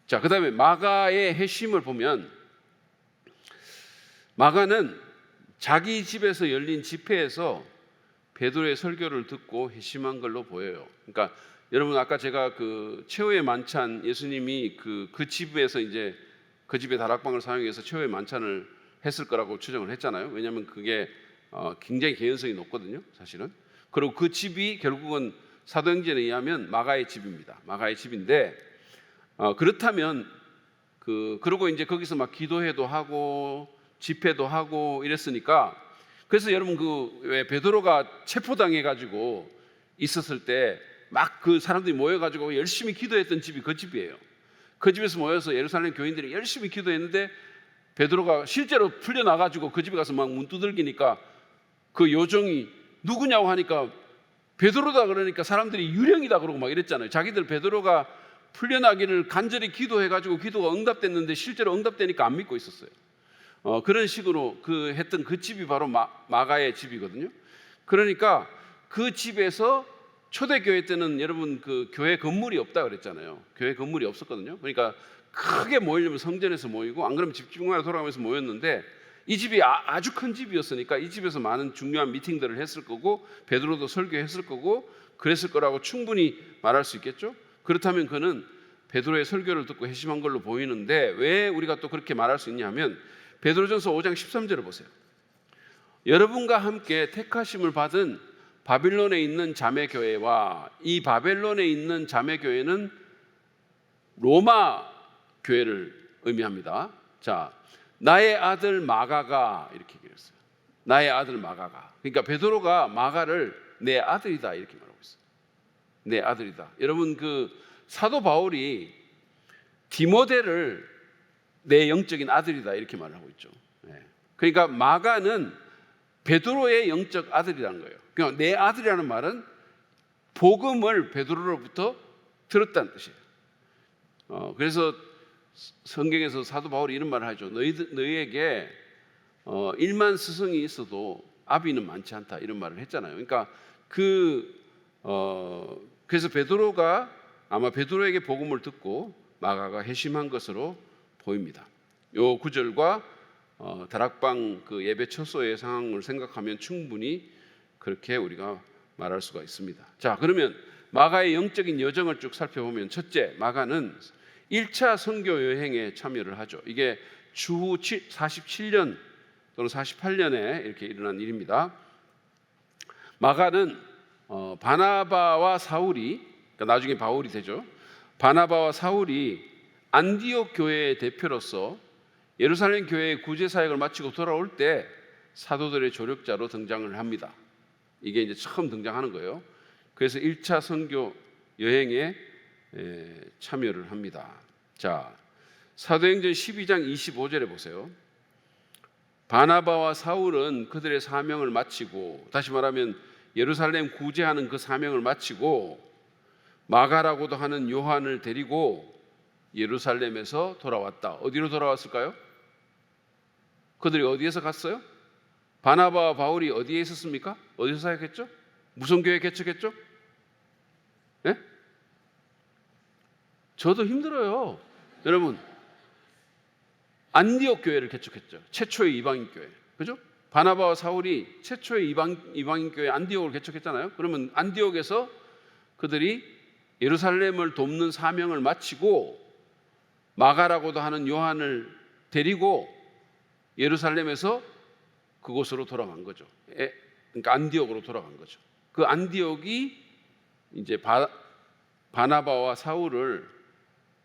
자, 그다음에 마가의 회심을 보면 마가는 자기 집에서 열린 집회에서 베드로의 설교를 듣고 회심한 걸로 보여요. 그러니까 여러분 아까 제가 그 최후의 만찬 예수님이 그 집에서 이제 그 집의 다락방을 사용해서 최후의 만찬을 했을 거라고 추정을 했잖아요. 왜냐하면 그게 굉장히 개연성이 높거든요, 사실은. 그리고 그 집이 결국은 사도행전에 의하면 마가의 집입니다. 마가의 집인데 그렇다면 그러고 이제 거기서 막 기도회도 하고 집회도 하고 이랬으니까 그래서 여러분 왜 베드로가 체포당해 가지고 있었을 때 막 그 사람들이 모여 가지고 열심히 기도했던 집이 그 집이에요. 그 집에서 모여서 예루살렘 교인들이 열심히 기도했는데 베드로가 실제로 풀려나 가지고 그 집에 가서 막 문 두들기니까 그 요정이 누구냐고 하니까 베드로다 그러니까 사람들이 유령이다 그러고 막 이랬잖아요. 자기들 베드로가 풀려나기를 간절히 기도해 가지고 기도가 응답됐는데 실제로 응답되니까 안 믿고 있었어요. 그런 식으로 했던 그 집이 바로 마가의 집이거든요. 그러니까 그 집에서 초대교회 때는 여러분 그 교회 건물이 없다 그랬잖아요. 교회 건물이 없었거든요. 그러니까 크게 모이려면 성전에서 모이고 안 그러면 집중하러 돌아가면서 모였는데 이 집이 아주 큰 집이었으니까 이 집에서 많은 중요한 미팅들을 했을 거고 베드로도 설교했을 거고 그랬을 거라고 충분히 말할 수 있겠죠. 그렇다면 그는 베드로의 설교를 듣고 회심한 걸로 보이는데 왜 우리가 또 그렇게 말할 수 있냐면 베드로전서 5장 13절을 보세요. 여러분과 함께 택하심을 받은 바빌론에 있는 자매교회와 이 바벨론에 있는 자매교회는 로마 교회를 의미합니다. 자, 나의 아들 마가가 이렇게 얘기했어요. 나의 아들 마가가. 그러니까 베드로가 마가를 내 아들이다 이렇게 말하고 있어요. 내 아들이다. 여러분 그 사도 바울이 디모데를 내 영적인 아들이다 이렇게 말을 하고 있죠. 그러니까 마가는 베드로의 영적 아들이라는 거예요. 그러니까 내 아들이라는 말은 복음을 베드로로부터 들었다는 뜻이에요. 그래서 성경에서 사도 바울이 이런 말을 하죠. 너희에게 1만 스승이 있어도 아비는 많지 않다 이런 말을 했잖아요. 그러니까 그래서 베드로가 아마 베드로에게 복음을 듣고 마가가 회심한 것으로 보입니다. 요 구절과 다락방 그 예배 첫소의 상황을 생각하면 충분히 그렇게 우리가 말할 수가 있습니다. 자, 그러면 마가의 영적인 여정을 쭉 살펴보면 첫째, 마가는 1차 선교 여행에 참여를 하죠. 이게 주후 47년 또는 48년에 이렇게 일어난 일입니다. 마가는 바나바와 사울이 그러니까 나중에 바울이 되죠. 바나바와 사울이 안디옥 교회의 대표로서 예루살렘 교회의 구제 사역을 마치고 돌아올 때 사도들의 조력자로 등장을 합니다. 이게 이제 처음 등장하는 거예요. 그래서 1차 선교 여행에 참여를 합니다. 자, 사도행전 12장 25절에 보세요. 바나바와 사울은 그들의 사명을 마치고 다시 말하면 예루살렘 구제하는 그 사명을 마치고 마가라고도 하는 요한을 데리고 예루살렘에서 돌아왔다. 어디로 돌아왔을까요? 그들이 어디에서 갔어요? 바나바와 바울이 어디에 있었습니까? 어디서 사역했죠? 무슨 교회 개척했죠? 네? 저도 힘들어요. 여러분 안디옥 교회를 개척했죠. 최초의 이방인 교회. 그죠? 바나바와 사울이 최초의 이방인 교회 안디옥을 개척했잖아요. 그러면 안디옥에서 그들이 예루살렘을 돕는 사명을 마치고 마가라고도 하는 요한을 데리고 예루살렘에서 그곳으로 돌아간 거죠. 그러니까 안디옥으로 돌아간 거죠. 그 안디옥이 이제 바나바와 사울을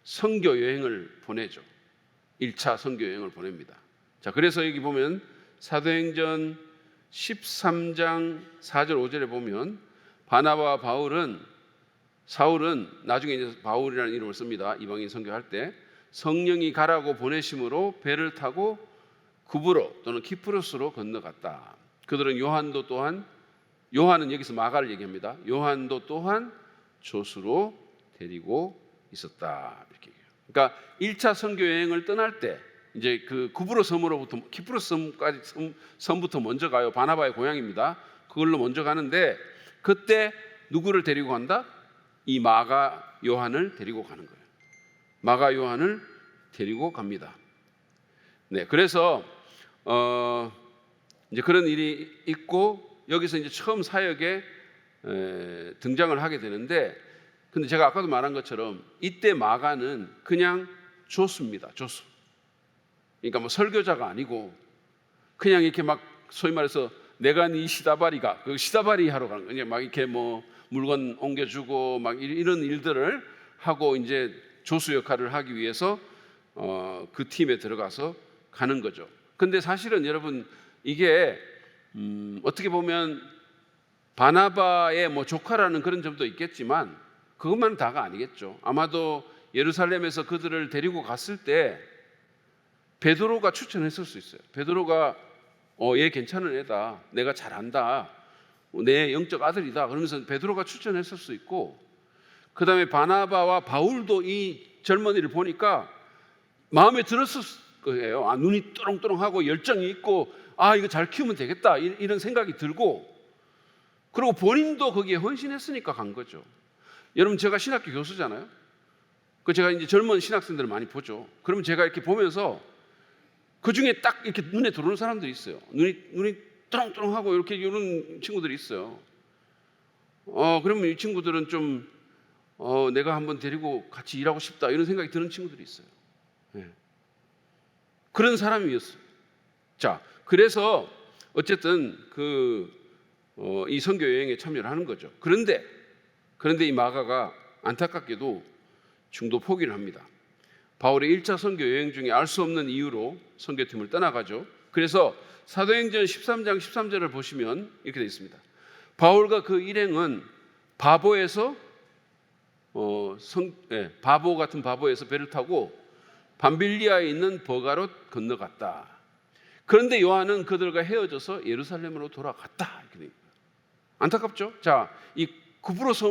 선교 여행을 보내죠. 1차 선교 여행을 보냅니다. 자, 그래서 여기 보면 사도행전 13장 4절 5절에 보면 바나바와 사울은 나중에 이제 바울이라는 이름을 씁니다. 이방인 선교할 때 성령이 가라고 보내심으로 배를 타고 구브로 또는 키프로스로 건너갔다. 그들은 요한은 여기서 마가를 얘기합니다. 요한도 또한 조수로 데리고 있었다. 이렇게 얘기해요. 그러니까 1차 선교 여행을 떠날 때 이제 그 구브로 섬으로부터 키프로스 섬부터 먼저 가요. 바나바의 고향입니다. 그걸로 먼저 가는데 그때 누구를 데리고 간다? 이 마가 요한을 데리고 가는 거예요. 마가 요한을 데리고 갑니다. 네, 그래서 이제 그런 일이 있고 여기서 이제 처음 사역에 등장을 하게 되는데, 근데 제가 아까도 말한 것처럼 이때 마가는 그냥 조수입니다. 조수. 그러니까 뭐 설교자가 아니고 그냥 이렇게 막 소위 말해서 내가 네 시다바리가, 그 시다바리 하러 가는 거예요. 막 이렇게 뭐 물건 옮겨주고 막 이런 일들을 하고 이제 조수 역할을 하기 위해서 그 팀에 들어가서 가는 거죠. 근데 사실은 여러분 이게 어떻게 보면 바나바의 뭐 조카라는 그런 점도 있겠지만 그것만 다가 아니겠죠. 아마도 예루살렘에서 그들을 데리고 갔을 때 베드로가 추천했을 수 있어요. 베드로가 얘 괜찮은 애다, 내가 잘한다, 내 영적 아들이다, 그러면서 베드로가 추천했을 수 있고, 그 다음에 바나바와 바울도 이 젊은이를 보니까 마음에 들었을 거예요. 눈이 또롱또롱하고 열정이 있고 이거 잘 키우면 되겠다, 이런 생각이 들고, 그리고 본인도 거기에 헌신했으니까 간 거죠. 여러분, 제가 신학교 교수잖아요. 제가 이제 젊은 신학생들을 많이 보죠. 그러면 제가 이렇게 보면서 그 중에 딱 이렇게 눈에 들어오는 사람들이 있어요. 눈이 또롱또롱하고 이렇게 이런 친구들이 있어요. 그러면 이 친구들은 좀 내가 한번 데리고 같이 일하고 싶다, 이런 생각이 드는 친구들이 있어요. 네. 그런 사람이었어요. 자, 그래서 어쨌든 이 선교 여행에 참여를 하는 거죠. 그런데 이 마가가 안타깝게도 중도 포기를 합니다. 바울의 1차 선교 여행 중에 알 수 없는 이유로 선교팀을 떠나가죠. 그래서 사도행전 13장 13절을 보시면 이렇게 되어 있습니다. 바울과 그 일행은 바보에서 바보 같은 바보에서 배를 타고 밤빌리아에 있는 버가로 건너갔다. 그런데 요한은 그들과 헤어져서 예루살렘으로 돌아갔다. 이렇게 됩니다. 안타깝죠? 자, 이 키프루스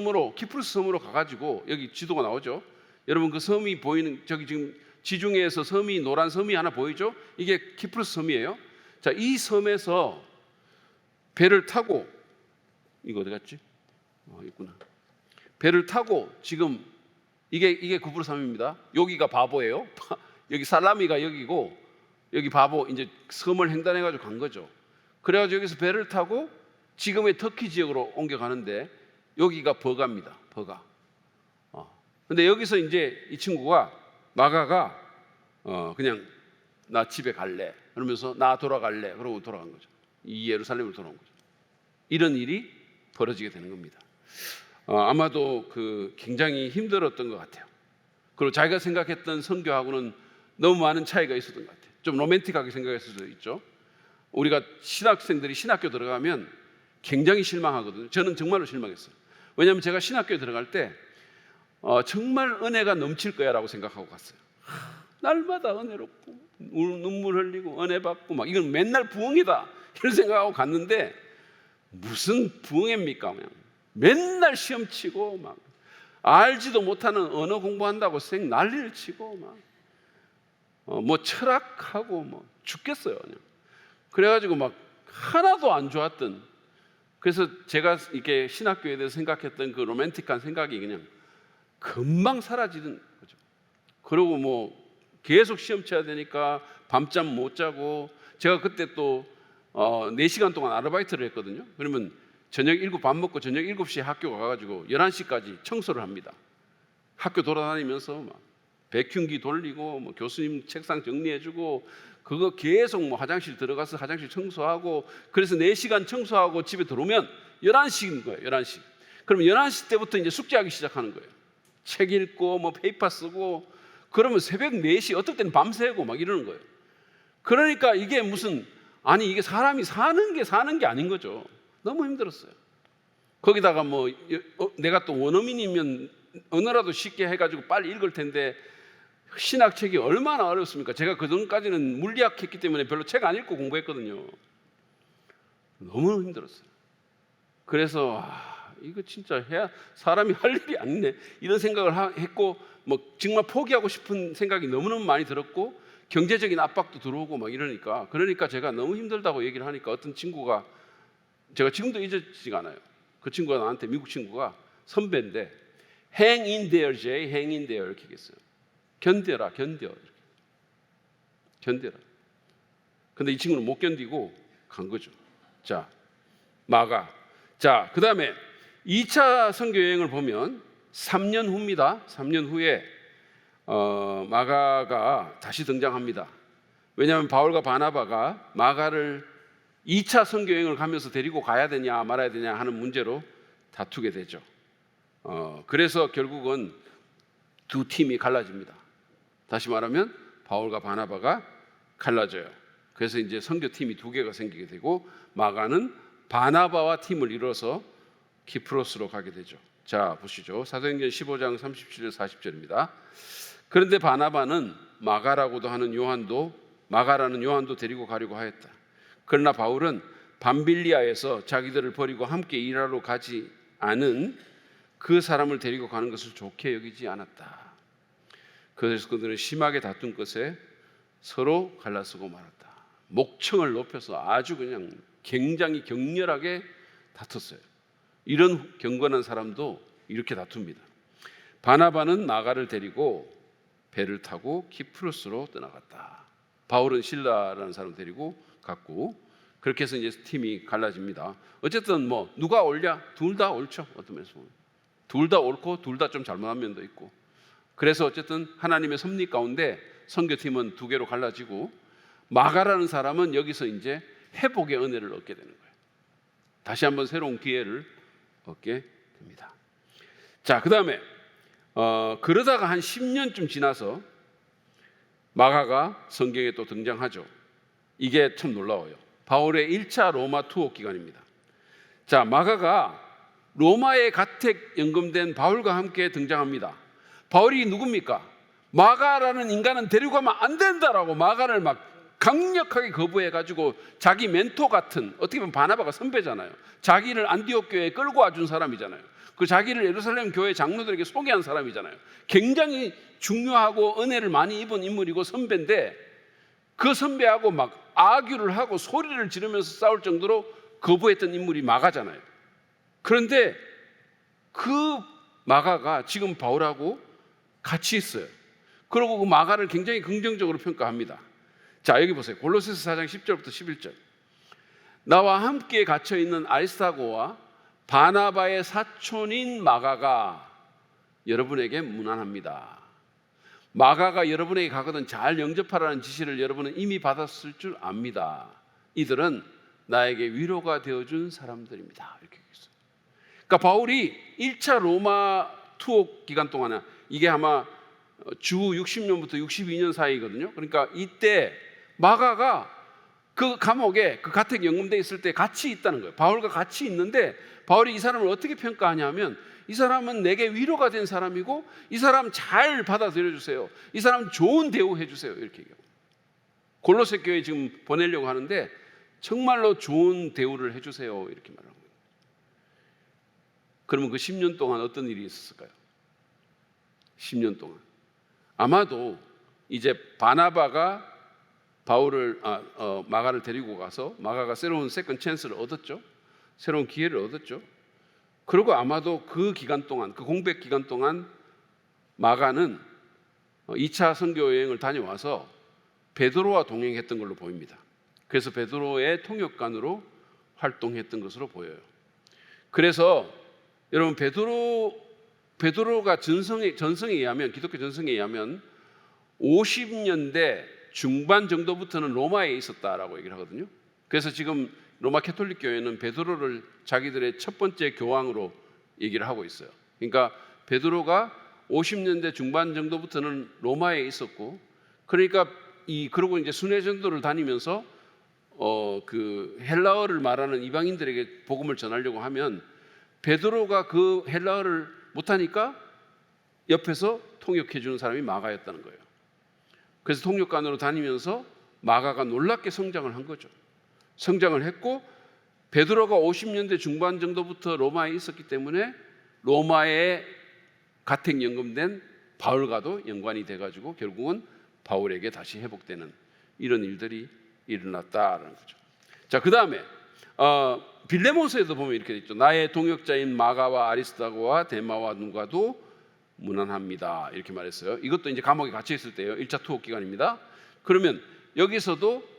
섬으로 가가지고, 여기 지도가 나오죠. 여러분, 그 섬이 보이는, 저기 지금 지중해에서 섬이, 노란 섬이 하나 보이죠? 이게 키프루스 섬이에요. 자, 이 섬에서 배를 타고, 이거 어디 갔지? 있구나. 배를 타고 지금 이게 구브로스 섬입니다. 여기가 바보예요. 여기 살라미가 여기고, 여기 바보, 이제 섬을 횡단해가지고 간 거죠. 그래가지고 여기서 배를 타고 지금의 터키 지역으로 옮겨가는데, 여기가 버가입니다. 버가. 근데 여기서 이제 이 친구가, 마가가 그냥 나 집에 갈래, 그러면서 나 돌아갈래, 그러고 돌아간 거죠. 이 예루살렘으로 돌아온 거죠. 이런 일이 벌어지게 되는 겁니다. 아마도 굉장히 힘들었던 것 같아요. 그리고 자기가 생각했던 선교하고는 너무 많은 차이가 있었던 것 같아요. 좀 로맨틱하게 생각했을 수도 있죠. 우리가 신학생들이 신학교 들어가면 굉장히 실망하거든요. 저는 정말로 실망했어요. 왜냐하면 제가 신학교에 들어갈 때 정말 은혜가 넘칠 거야 라고 생각하고 갔어요. 날마다 은혜롭고 눈물 흘리고 은혜 받고 막, 이건 맨날 부흥이다, 이런 생각하고 갔는데 무슨 부흥입니까? 그냥 맨날 시험 치고 막 알지도 못하는 언어 공부한다고 생 난리를 치고 막 뭐 철학하고 뭐 죽겠어요. 그냥. 그래가지고 막 하나도 안 좋았던, 그래서 제가 이렇게 신학교에 대해서 생각했던 그 로맨틱한 생각이 그냥 금방 사라지는 거죠. 그리고 뭐 계속 시험 쳐야 되니까 밤잠 못 자고, 제가 그때 또 4시간 동안 아르바이트를 했거든요. 그러면 밥 먹고 저녁 7시에 학교 가가지고 11시까지 청소를 합니다. 학교 돌아다니면서 막 백흉기 돌리고, 뭐 교수님 책상 정리해주고, 그거 계속 뭐 화장실 들어가서 화장실 청소하고, 그래서 4시간 청소하고 집에 들어오면 11시인 거예요. 11시. 그러면 11시 때부터 이제 숙제하기 시작하는 거예요. 책 읽고 뭐 페이퍼 쓰고, 그러면 새벽 4시, 어떨 때는 밤새고 막 이러는 거예요. 그러니까 이게 이게 사람이 사는 게 아닌 거죠. 너무 힘들었어요. 거기다가 뭐 내가 또 원어민이면 언어라도 쉽게 해가지고 빨리 읽을 텐데, 신학책이 얼마나 어렵습니까? 제가 그전까지는 물리학 했기 때문에 별로 책 안 읽고 공부했거든요. 너무 힘들었어요. 그래서 이거 진짜 사람이 할 일이 아니네, 이런 생각을 했고, 뭐 정말 포기하고 싶은 생각이 너무너무 많이 들었고, 경제적인 압박도 들어오고 막 이러니까, 그러니까 제가 너무 힘들다고 얘기를 하니까 어떤 친구가, 제가 지금도 잊어지지가 않아요. 그 친구가 나한테, 미국 친구가 선배인데, hang in there, Jay, hang in there 이렇게 얘기했어요. 견뎌라, 견뎌. 견뎌라. 근데 이 친구는 못 견디고 간 거죠. 자, 마가. 자, 그다음에 2차 선교 여행을 보면 3년 후입니다. 3년 후에 마가가 다시 등장합니다. 왜냐하면 바울과 바나바가 마가를 2차 선교 여행을 가면서 데리고 가야 되냐 말아야 되냐 하는 문제로 다투게 되죠. 그래서 결국은 두 팀이 갈라집니다. 다시 말하면 바울과 바나바가 갈라져요. 그래서 이제 선교팀이 두 개가 생기게 되고 마가는 바나바와 팀을 이뤄서 키프로스로 가게 되죠. 자, 보시죠. 사도행전 15장 37절 40절입니다. 그런데 바나바는 마가라는 요한도 데리고 가려고 하였다. 그러나 바울은 밤빌리아에서 자기들을 버리고 함께 일하러 가지 않은 그 사람을 데리고 가는 것을 좋게 여기지 않았다. 그래서 그들은 심하게 다툰 것에 서로 갈라서고 말았다. 목청을 높여서 아주 그냥 굉장히 격렬하게 다퉜어요. 이런 경건한 사람도 이렇게 다툽니다. 바나바는 마가를 데리고 배를 타고 키프로스로 떠나갔다. 바울은 실라라는 사람을 데리고 갔고, 그렇게 해서 이제 팀이 갈라집니다. 어쨌든 뭐 누가 옳냐? 둘 다 옳죠. 어떤 면에서 보면 둘 다 옳고 둘 다 좀 잘못한 면도 있고. 그래서 어쨌든 하나님의 섭리 가운데 선교팀은 두 개로 갈라지고, 마가라는 사람은 여기서 이제 회복의 은혜를 얻게 되는 거예요. 다시 한번 새로운 기회를 얻게 됩니다. 자, 그 다음에 그러다가 한 10년쯤 지나서 마가가 성경에 또 등장하죠. 이게 참 놀라워요. 바울의 1차 로마 투어 기간입니다. 자, 마가가 로마에 가택 연금된 바울과 함께 등장합니다. 바울이 누굽니까? 마가라는 인간은 데리고 가면 안 된다라고 마가를 막 강력하게 거부해가지고 자기 멘토 같은, 어떻게 보면 바나바가 선배잖아요. 자기를 안디옥 교회에 끌고 와준 사람이잖아요. 그 자기를 예루살렘 교회 장로들에게 소개한 사람이잖아요. 굉장히 중요하고 은혜를 많이 입은 인물이고 선배인데, 그 선배하고 막 아규를 하고 소리를 지르면서 싸울 정도로 거부했던 인물이 마가잖아요. 그런데 그 마가가 지금 바울하고 같이 있어요. 그리고 그 마가를 굉장히 긍정적으로 평가합니다. 자, 여기 보세요. 골로새서 4장 10절부터 11절. 나와 함께 갇혀 있는 아리스타고와 바나바의 사촌인 마가가 여러분에게 문안합니다. 마가가 여러분에게 가거든 잘 영접하라는 지시를 여러분은 이미 받았을 줄 압니다. 이들은 나에게 위로가 되어준 사람들입니다. 이렇게 얘기했어요. 그러니까 바울이 1차 로마 투어 기간 동안에, 이게 아마 주 60년부터 62년 사이거든요. 그러니까 이때 마가가 그 감옥에 그 가택 연금돼 있을 때 같이 있다는 거예요. 바울과 같이 있는데 바울이 이 사람을 어떻게 평가하냐면, 이 사람은 내게 위로가 된 사람이고 이 사람 잘 받아들여 주세요. 이 사람 좋은 대우해 주세요. 이렇게 얘기해요. 골로새 교회에 지금 보내려고 하는데 정말로 좋은 대우를 해 주세요. 이렇게 말하는 거예요. 그러면 그 10년 동안 어떤 일이 있었을까요? 10년 동안 아마도 이제 바나바가 마가를 데리고 가서 마가가 새로운 세컨 찬스를 얻었죠. 새로운 기회를 얻었죠. 그리고 아마도 그 기간 동안, 그 공백 기간 동안 마가는 2차 선교 여행을 다녀와서 베드로와 동행했던 걸로 보입니다. 그래서 베드로의 통역관으로 활동했던 것으로 보여요. 그래서 여러분, 베드로가 전성에 의하면, 기독교 전성에 의하면 50년대 중반 정도부터는 로마에 있었다라고 얘기를 하거든요. 그래서 지금 로마 캐톨릭 교회는 베드로를 자기들의 첫 번째 교황으로 얘기를 하고 있어요. 그러니까 베드로가 50년대 중반 정도부터는 로마에 있었고, 그러니까 그러고 이제 순회 전도를 다니면서 그 헬라어를 말하는 이방인들에게 복음을 전하려고 하면 베드로가 그 헬라어를 못하니까 옆에서 통역해 주는 사람이 마가였다는 거예요. 그래서 통역관으로 다니면서 마가가 놀랍게 성장을 한 거죠. 성장을 했고, 베드로가 50년대 중반 정도부터 로마에 있었기 때문에 로마에 가택 연금된 바울과도 연관이 돼가지고 결국은 바울에게 다시 회복되는 이런 일들이 일어났다라는 거죠. 자, 그 다음에 빌레몬서에도 보면 이렇게 있죠. 나의 동역자인 마가와 아리스타고와 데마와 누가도 문안합니다. 이렇게 말했어요. 이것도 이제 감옥에 갇혀 있을 때예요. 1차 투옥 기간입니다. 그러면 여기서도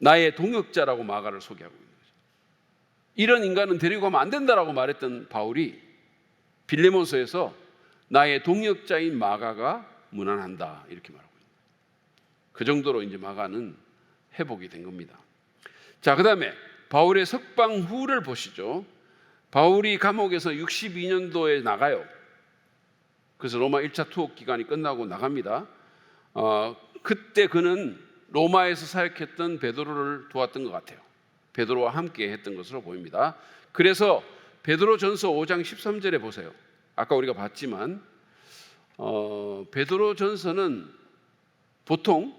나의 동역자라고 마가를 소개하고 있는 거죠. 이런 인간은 데리고 가면 안 된다라고 말했던 바울이 빌레몬서에서 나의 동역자인 마가가 무난한다 이렇게 말하고 있는 거예요. 그 정도로 이제 마가는 회복이 된 겁니다. 자, 그다음에 바울의 석방 후를 보시죠. 바울이 감옥에서 62년도에 나가요. 그래서 로마 1차 투옥 기간이 끝나고 나갑니다. 그때 그는 로마에서 사역했던 베드로를 도왔던 것 같아요. 베드로와 함께 했던 것으로 보입니다. 그래서 베드로전서 5장 13절에 보세요. 아까 우리가 봤지만 베드로전서는 보통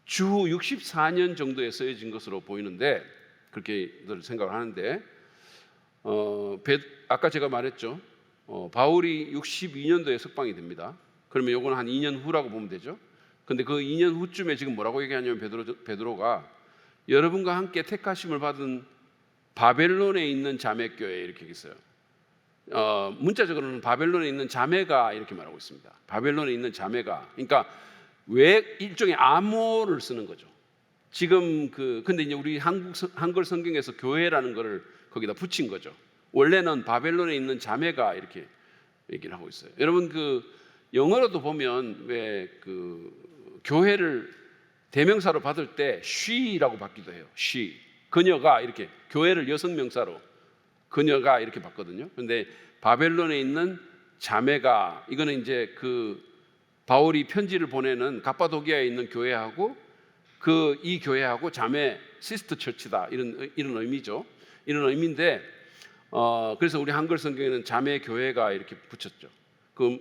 주후 64년 정도에 쓰여진 것으로 보이는데 그렇게들 생각을 하는데 아까 제가 말했죠. 바울이 62년도에 석방이 됩니다. 그러면 요거는 한 2년 후라고 보면 되죠. 근데 그 2년 후쯤에 지금 뭐라고 얘기하냐면 베드로가 여러분과 함께 택하심을 받은 바벨론에 있는 자매교회 이렇게 있어요. 문자적으로는 바벨론에 있는 자매가 이렇게 말하고 있습니다. 바벨론에 있는 자매가, 그러니까 왜 일종의 암호를 쓰는 거죠. 지금 근데 이제 우리 한글 성경에서 교회라는 거를 거기다 붙인 거죠. 원래는 바벨론에 있는 자매가 이렇게 얘기를 하고 있어요. 여러분 영어로도 보면 왜 교회를 대명사로 받을 때 she라고 받기도 해요. she 그녀가 이렇게 교회를 여성 명사로 그녀가 이렇게 받거든요. 그런데 바벨론에 있는 자매가 이거는 이제 바울이 편지를 보내는 갑바도기아에 있는 교회하고 이 교회하고 자매 시스터 처치다 이런 의미죠. 이런 의미인데 그래서 우리 한글 성경에는 자매 교회가 이렇게 붙였죠.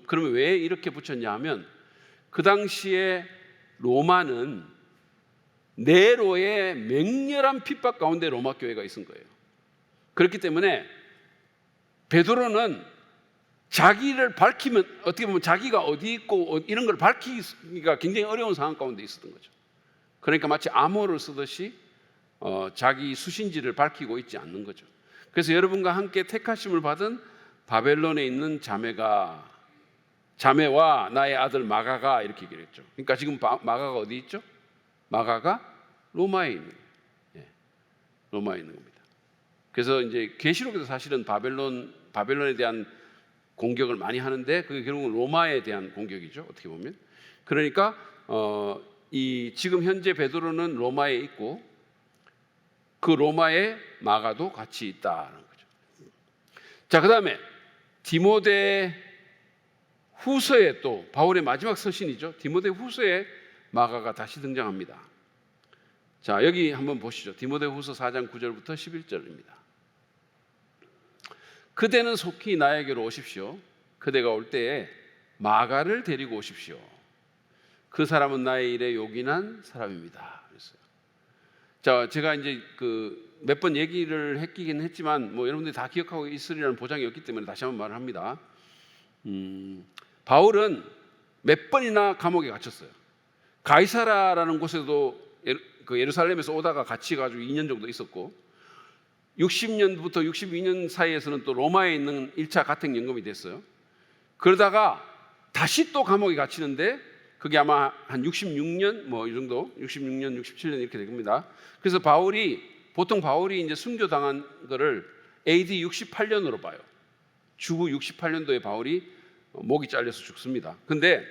그러면 왜 이렇게 붙였냐 하면 그 당시에 로마는 네로의 맹렬한 핍박 가운데 로마 교회가 있은 거예요. 그렇기 때문에 베드로는 자기를 밝히면 어떻게 보면 자기가 어디 있고 이런 걸 밝히기가 굉장히 어려운 상황 가운데 있었던 거죠. 그러니까 마치 암호를 쓰듯이 자기 수신지를 밝히고 있지 않는 거죠. 그래서 여러분과 함께 택하심을 받은 바벨론에 있는 자매와 나의 아들 마가가 이렇게 얘기를 했죠. 그러니까 지금 마가가 어디 있죠? 마가가 로마에 있는 거예요. 로마에 있는 겁니다. 그래서 이제 계시록에서 사실은 바벨론에 대한 공격을 많이 하는데 그게 결국은 로마에 대한 공격이죠. 어떻게 보면. 그러니까 지금 현재 베드로는 로마에 있고 그 로마에 마가도 같이 있다는 거죠. 자, 그다음에 디모데 후서에 또 바울의 마지막 서신이죠. 디모데 후서에 마가가 다시 등장합니다. 자, 여기 한번 보시죠. 디모데 후서 4장 9절부터 11절입니다. 그대는 속히 나에게로 오십시오. 그대가 올 때에 마가를 데리고 오십시오. 그 사람은 나의 일에 요긴한 사람입니다. 그랬어요. 자, 제가 이제 몇 번 얘기를 했긴 했지만 뭐 여러분들이 다 기억하고 있으리라는 보장이 없기 때문에 다시 한번 말을 합니다. 바울은 몇 번이나 감옥에 갇혔어요. 가이사라라는 곳에도 예루살렘에서 오다가 갇혀가지고 2년 정도 있었고 60년부터 62년 사이에서는 또 로마에 있는 1차 가택 연금이 됐어요. 그러다가 다시 또 감옥에 갇히는데 그게 아마 한 66년 뭐 이 정도 66년 67년 이렇게 됩니다. 그래서 보통 바울이 이제 순교당한 거를 AD 68년으로 봐요. 주후 68년도에 바울이 목이 잘려서 죽습니다. 근데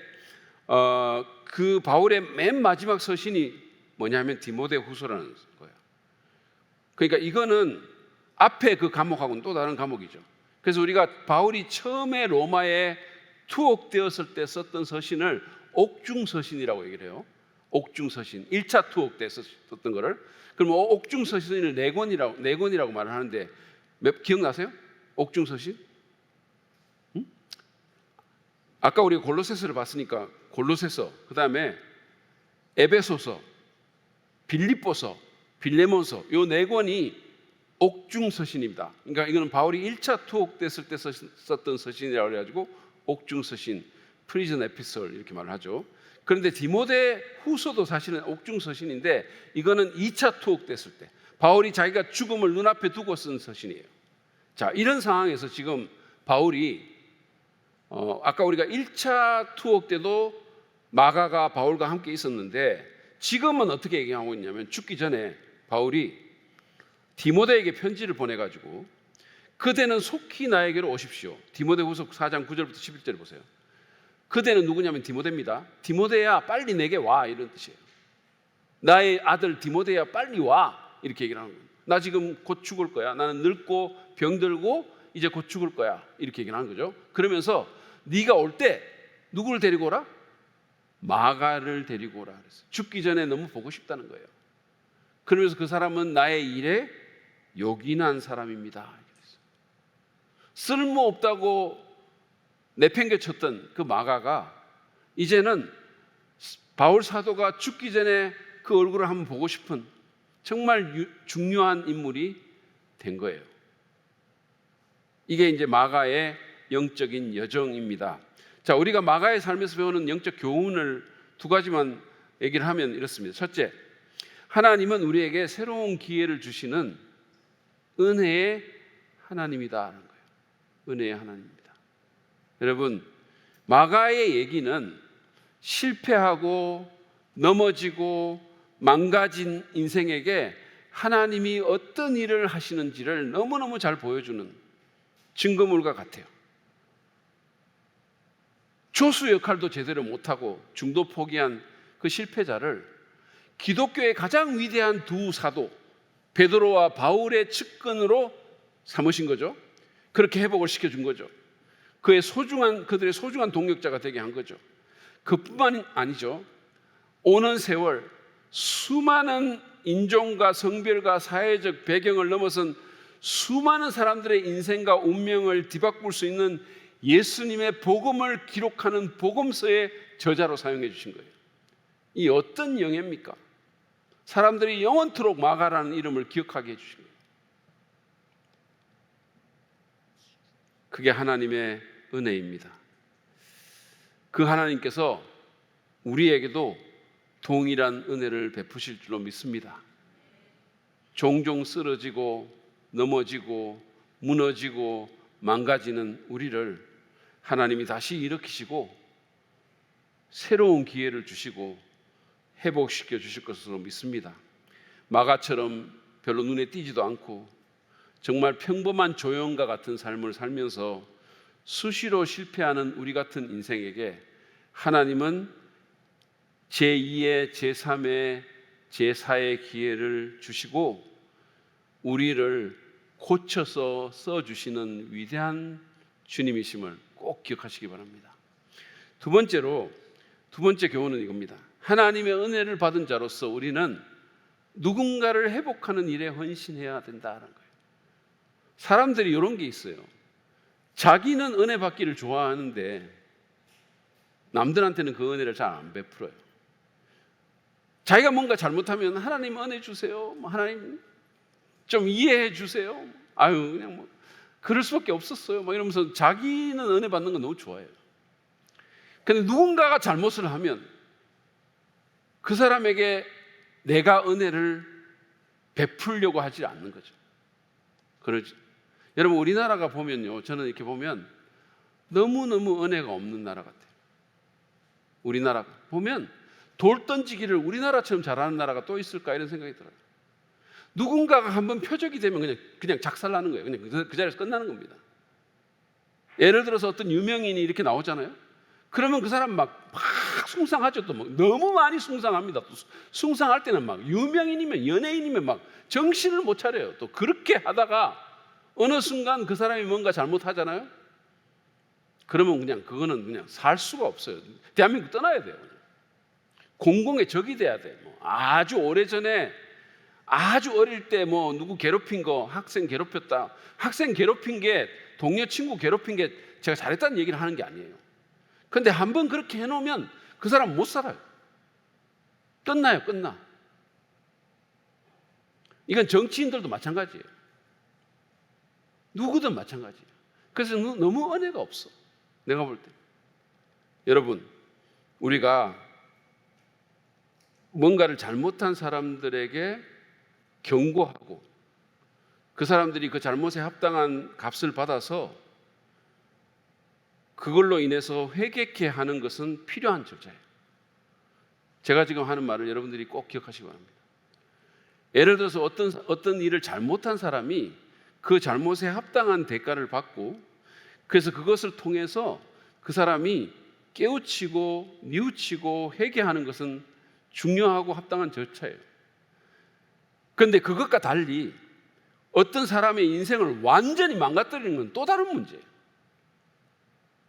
그 바울의 맨 마지막 서신이 뭐냐면 디모데 후서라는 거예요. 그러니까 이거는 앞에 그 감옥하고는 또 다른 감옥이죠. 그래서 우리가 바울이 처음에 로마에 투옥되었을 때 썼던 서신을 옥중서신이라고 얘기를 해요. 옥중서신 1차 투옥 때 썼던 거를. 그럼 옥중서신을 네 권이라고 말을 하는데 기억나세요? 옥중서신? 아까 우리가 골로새서를 봤으니까 골로새서, 그 다음에 에베소서, 빌립보서, 빌레몬서 요 네 권이 옥중서신입니다. 그러니까 이거는 바울이 1차 투옥됐을 때 썼던 서신이라고 해가지고 옥중서신, 프리즌 에피솔 이렇게 말을 하죠. 그런데 디모데 후서도 사실은 옥중서신인데 이거는 2차 투옥됐을 때 바울이 자기가 죽음을 눈앞에 두고 쓴 서신이에요. 자, 이런 상황에서 지금 바울이 아까 우리가 1차 투옥 때도 마가가 바울과 함께 있었는데 지금은 어떻게 얘기하고 있냐면 죽기 전에 바울이 디모데에게 편지를 보내가지고 그대는 속히 나에게로 오십시오. 디모데후서 4장 9절부터 11절 보세요. 그대는 누구냐면 디모데입니다. 디모데야 빨리 내게 와, 이런 뜻이에요. 나의 아들 디모데야 빨리 와, 이렇게 얘기를 하는 거예요. 나 지금 곧 죽을 거야. 나는 늙고 병들고 이제 곧 죽을 거야, 이렇게 얘기를 하는 거죠. 그러면서 네가 올 때 누구를 데리고 오라? 마가를 데리고 오라 그랬어요. 죽기 전에 너무 보고 싶다는 거예요. 그러면서 그 사람은 나의 일에 요긴한 사람입니다. 쓸모없다고 내팽개쳤던 그 마가가 이제는 바울 사도가 죽기 전에 그 얼굴을 한번 보고 싶은 정말 중요한 인물이 된 거예요. 이게 이제 마가의 영적인 여정입니다. 자, 우리가 마가의 삶에서 배우는 영적 교훈을 두 가지만 얘기를 하면 이렇습니다. 첫째, 하나님은 우리에게 새로운 기회를 주시는 은혜의 하나님이다라는 거예요. 은혜의 하나님입니다. 여러분, 마가의 얘기는 실패하고 넘어지고 망가진 인생에게 하나님이 어떤 일을 하시는지를 너무너무 잘 보여주는 증거물과 같아요. 조수 역할도 제대로 못하고 중도 포기한 그 실패자를 기독교의 가장 위대한 두 사도 베드로와 바울의 측근으로 삼으신 거죠. 그렇게 회복을 시켜준 거죠. 그들의 소중한 동역자가 되게 한 거죠. 그뿐만 아니죠. 오는 세월 수많은 인종과 성별과 사회적 배경을 넘어선 수많은 사람들의 인생과 운명을 뒤바꿀 수 있는 예수님의 복음을 기록하는 복음서의 저자로 사용해 주신 거예요. 이 어떤 영예입니까? 사람들이 영원토록 마가라는 이름을 기억하게 해주신 거예요. 그게 하나님의 은혜입니다. 그 하나님께서 우리에게도 동일한 은혜를 베푸실 줄로 믿습니다. 종종 쓰러지고 넘어지고 무너지고 망가지는 우리를 하나님이 다시 일으키시고 새로운 기회를 주시고 회복시켜 주실 것으로 믿습니다. 마가처럼 별로 눈에 띄지도 않고 정말 평범한 조형과 같은 삶을 살면서 수시로 실패하는 우리 같은 인생에게 하나님은 제2의, 제3의, 제4의 기회를 주시고 우리를 고쳐서 써주시는 위대한 주님이심을 꼭 기억하시기 바랍니다. 두 번째 교훈은 이겁니다. 하나님의 은혜를 받은 자로서 우리는 누군가를 회복하는 일에 헌신해야 된다는 거예요. 사람들이 이런 게 있어요. 자기는 은혜 받기를 좋아하는데 남들한테는 그 은혜를 잘 안 베풀어요. 자기가 뭔가 잘못하면 하나님 은혜 주세요. 하나님 좀 이해해 주세요. 아유, 그냥 뭐 그럴 수밖에 없었어요. 막 이러면서 자기는 은혜 받는 거 너무 좋아해요. 근데 누군가가 잘못을 하면 그 사람에게 내가 은혜를 베풀려고 하지 않는 거죠. 그러지. 여러분, 우리나라가 보면요, 저는 이렇게 보면 너무너무 은혜가 없는 나라 같아요. 우리나라가 보면 돌 던지기를 우리나라처럼 잘하는 나라가 또 있을까 이런 생각이 들어요. 누군가가 한번 표적이 되면 그냥 작살나는 거예요. 그냥 그 자리에서 끝나는 겁니다. 예를 들어서 어떤 유명인이 이렇게 나오잖아요. 그러면 그 사람 막 숭상하죠. 또 막 너무 많이 숭상합니다. 또 숭상할 때는 막 유명인이면 연예인이면 막 정신을 못 차려요. 또 그렇게 하다가 어느 순간 그 사람이 뭔가 잘못하잖아요. 그러면 그거는 그냥 살 수가 없어요. 대한민국 떠나야 돼요. 공공의 적이 돼야 돼요. 아주 오래전에 아주 어릴 때 누구 괴롭힌 거, 학생 괴롭혔다. 학생 괴롭힌 게 동료 친구 괴롭힌 게 제가 잘했다는 얘기를 하는 게 아니에요. 그런데 한번 그렇게 해놓으면 그 사람 못 살아요. 끝나. 이건 정치인들도 마찬가지예요. 누구든 마찬가지예요. 그래서 너무 은혜가 없어. 내가 볼 때. 여러분, 우리가 뭔가를 잘못한 사람들에게 경고하고 그 사람들이 그 잘못에 합당한 값을 받아서 그걸로 인해서 회개케 하는 것은 필요한 절차예요. 제가 지금 하는 말을 여러분들이 꼭 기억하시기 바랍니다. 예를 들어서 어떤 일을 잘못한 사람이 그 잘못에 합당한 대가를 받고, 그래서 그것을 통해서 그 사람이 깨우치고 뉘우치고 회개하는 것은 중요하고 합당한 절차예요. 그런데 그것과 달리 어떤 사람의 인생을 완전히 망가뜨리는 건 또 다른 문제예요.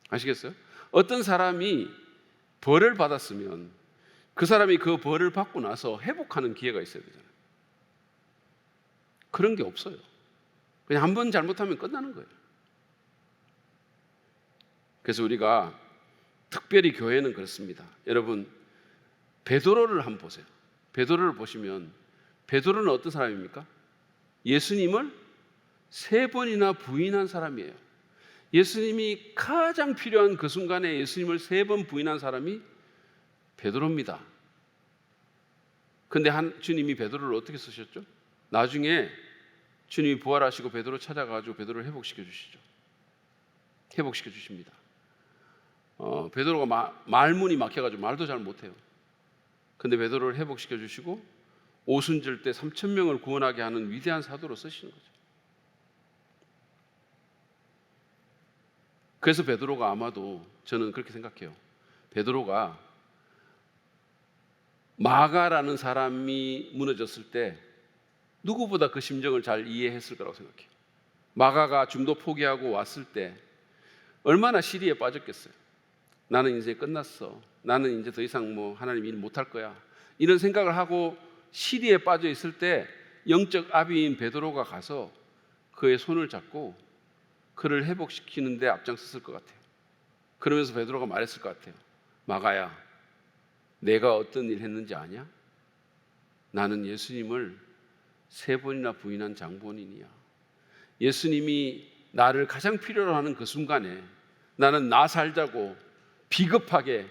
아시겠어요? 어떤 사람이 벌을 받았으면 그 사람이 그 벌을 받고 나서 회복하는 기회가 있어야 되잖아요. 그런 게 없어요. 그냥 한 번 잘못하면 끝나는 거예요. 그래서 우리가 특별히 교회는 그렇습니다. 여러분, 베드로를 한번 보세요. 베드로를 보시면 베드로는 어떤 사람입니까? 예수님을 3번이나 부인한 사람이에요. 예수님이 가장 필요한 그 순간에 예수님을 3번 부인한 사람이 베드로입니다. 근데 주님이 베드로를 어떻게 쓰셨죠? 나중에 주님이 부활하시고 베드로 찾아가지고 베드로를 회복시켜 주시죠. 회복시켜 주십니다. 베드로가 말문이 막혀가지고 말도 잘 못해요. 근데 베드로를 회복시켜 주시고 오순절 때 3,000명을 구원하게 하는 위대한 사도로 쓰시는 거죠. 그래서 베드로가 아마도, 저는 그렇게 생각해요, 베드로가 마가라는 사람이 무너졌을 때 누구보다 그 심정을 잘 이해했을 거라고 생각해요. 마가가 중도 포기하고 왔을 때 얼마나 시리에 빠졌겠어요. 나는 인생이 끝났어. 나는 이제 더 이상 하나님 일 못할 거야. 이런 생각을 하고 시리에 빠져 있을 때 영적 아비인 베드로가 가서 그의 손을 잡고 그를 회복시키는 데 앞장섰을 것 같아요. 그러면서 베드로가 말했을 것 같아요. 마가야, 내가 어떤 일 했는지 아냐? 나는 예수님을 3번이나 부인한 장본인이야. 예수님이 나를 가장 필요로 하는 그 순간에 나는 나 살자고 비겁하게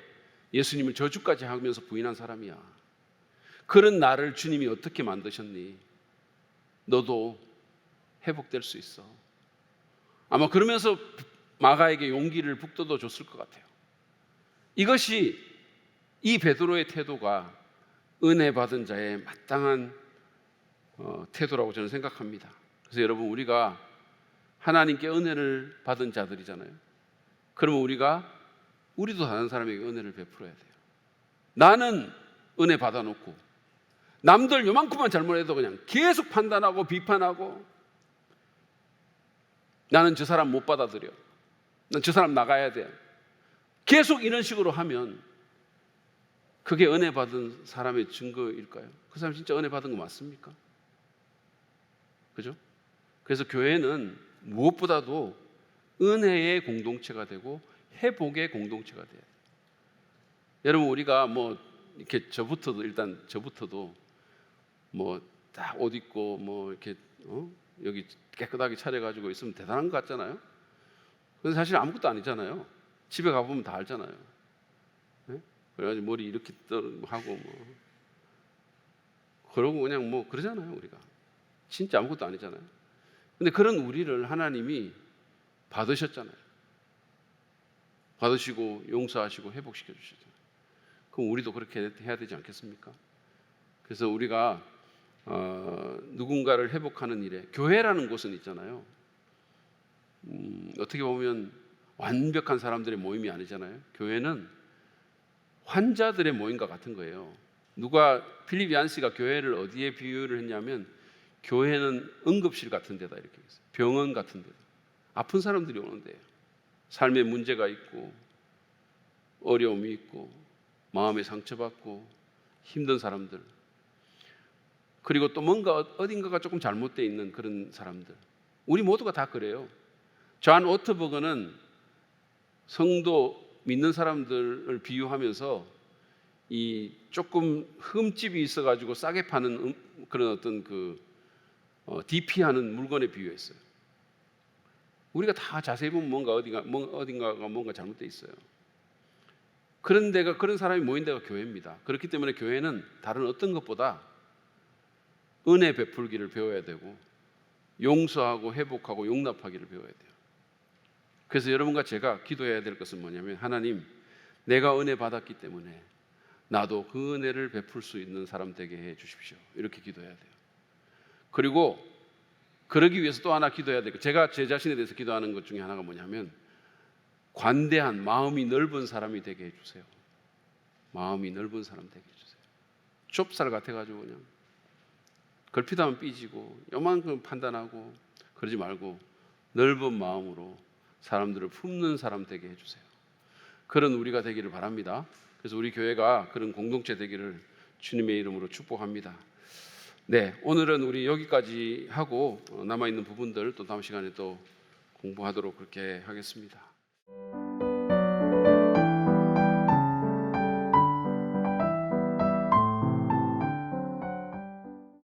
예수님을 저주까지 하면서 부인한 사람이야. 그런 나를 주님이 어떻게 만드셨니? 너도 회복될 수 있어. 아마 그러면서 마가에게 용기를 북돋워 줬을 것 같아요. 이것이, 이 베드로의 태도가 은혜 받은 자의 마땅한 태도라고 저는 생각합니다. 그래서 여러분, 우리가 하나님께 은혜를 받은 자들이잖아요. 그러면 우리도 다른 사람에게 은혜를 베풀어야 돼요. 나는 은혜 받아놓고 남들 요만큼만 잘못해도 그냥 계속 판단하고 비판하고, 나는 저 사람 못 받아들여, 난 저 사람 나가야 돼, 계속 이런 식으로 하면 그게 은혜 받은 사람의 증거일까요? 그 사람 진짜 은혜 받은 거 맞습니까? 그죠? 그래서 교회는 무엇보다도 은혜의 공동체가 되고 회복의 공동체가 돼요. 여러분, 우리가 이렇게 저부터도 딱 옷 입고 이렇게 여기 깨끗하게 차려가지고 있으면 대단한 것 같잖아요. 근데 사실 아무것도 아니잖아요. 집에 가보면 다 알잖아요. 네? 그래가지고 머리 이렇게 하고 그러고 그냥 그러잖아요. 우리가 진짜 아무것도 아니잖아요. 근데 그런 우리를 하나님이 받으셨잖아요. 받으시고 용서하시고 회복시켜 주셨잖아요. 그럼 우리도 그렇게 해야 되지 않겠습니까? 그래서 우리가 누군가를 회복하는 일에, 교회라는 곳은 있잖아요. 어떻게 보면 완벽한 사람들의 모임이 아니잖아요. 교회는 환자들의 모임과 같은 거예요. 필립 얀시가 교회를 어디에 비유를 했냐면, 교회는 응급실 같은 데다 이렇게 했어요. 병원 같은 데다. 아픈 사람들이 오는 데예요. 삶에 문제가 있고 어려움이 있고 마음에 상처받고 힘든 사람들, 그리고 또 뭔가 어딘가가 조금 잘못되어 있는 그런 사람들, 우리 모두가 다 그래요. 존 오트버그는 성도 믿는 사람들을 비유하면서 이 조금 흠집이 있어가지고 싸게 파는 그런 어떤 DP하는 물건에 비유했어요. 우리가 다 자세히 보면 어딘가가 뭔가 잘못되어 있어요. 그런 사람이 모인 데가 교회입니다. 그렇기 때문에 교회는 다른 어떤 것보다 은혜 베풀기를 배워야 되고 용서하고 회복하고 용납하기를 배워야 돼요. 그래서 여러분과 제가 기도해야 될 것은 뭐냐면, 하나님, 내가 은혜 받았기 때문에 나도 그 은혜를 베풀 수 있는 사람 되게 해 주십시오. 이렇게 기도해야 돼요. 그리고 그러기 위해서 또 하나 기도해야 돼요. 제가 제 자신에 대해서 기도하는 것 중에 하나가 뭐냐면 관대한 마음이 넓은 사람이 되게 해주세요. 마음이 넓은 사람 되게 해주세요. 좁쌀 같아가지고 그냥 걸핏하면 삐지고 요만큼 판단하고 그러지 말고 넓은 마음으로 사람들을 품는 사람 되게 해주세요. 그런 우리가 되기를 바랍니다. 그래서 우리 교회가 그런 공동체 되기를 주님의 이름으로 축복합니다. 네, 오늘은 우리 여기까지 하고 남아있는 부분들 또 다음 시간에 또 공부하도록 그렇게 하겠습니다.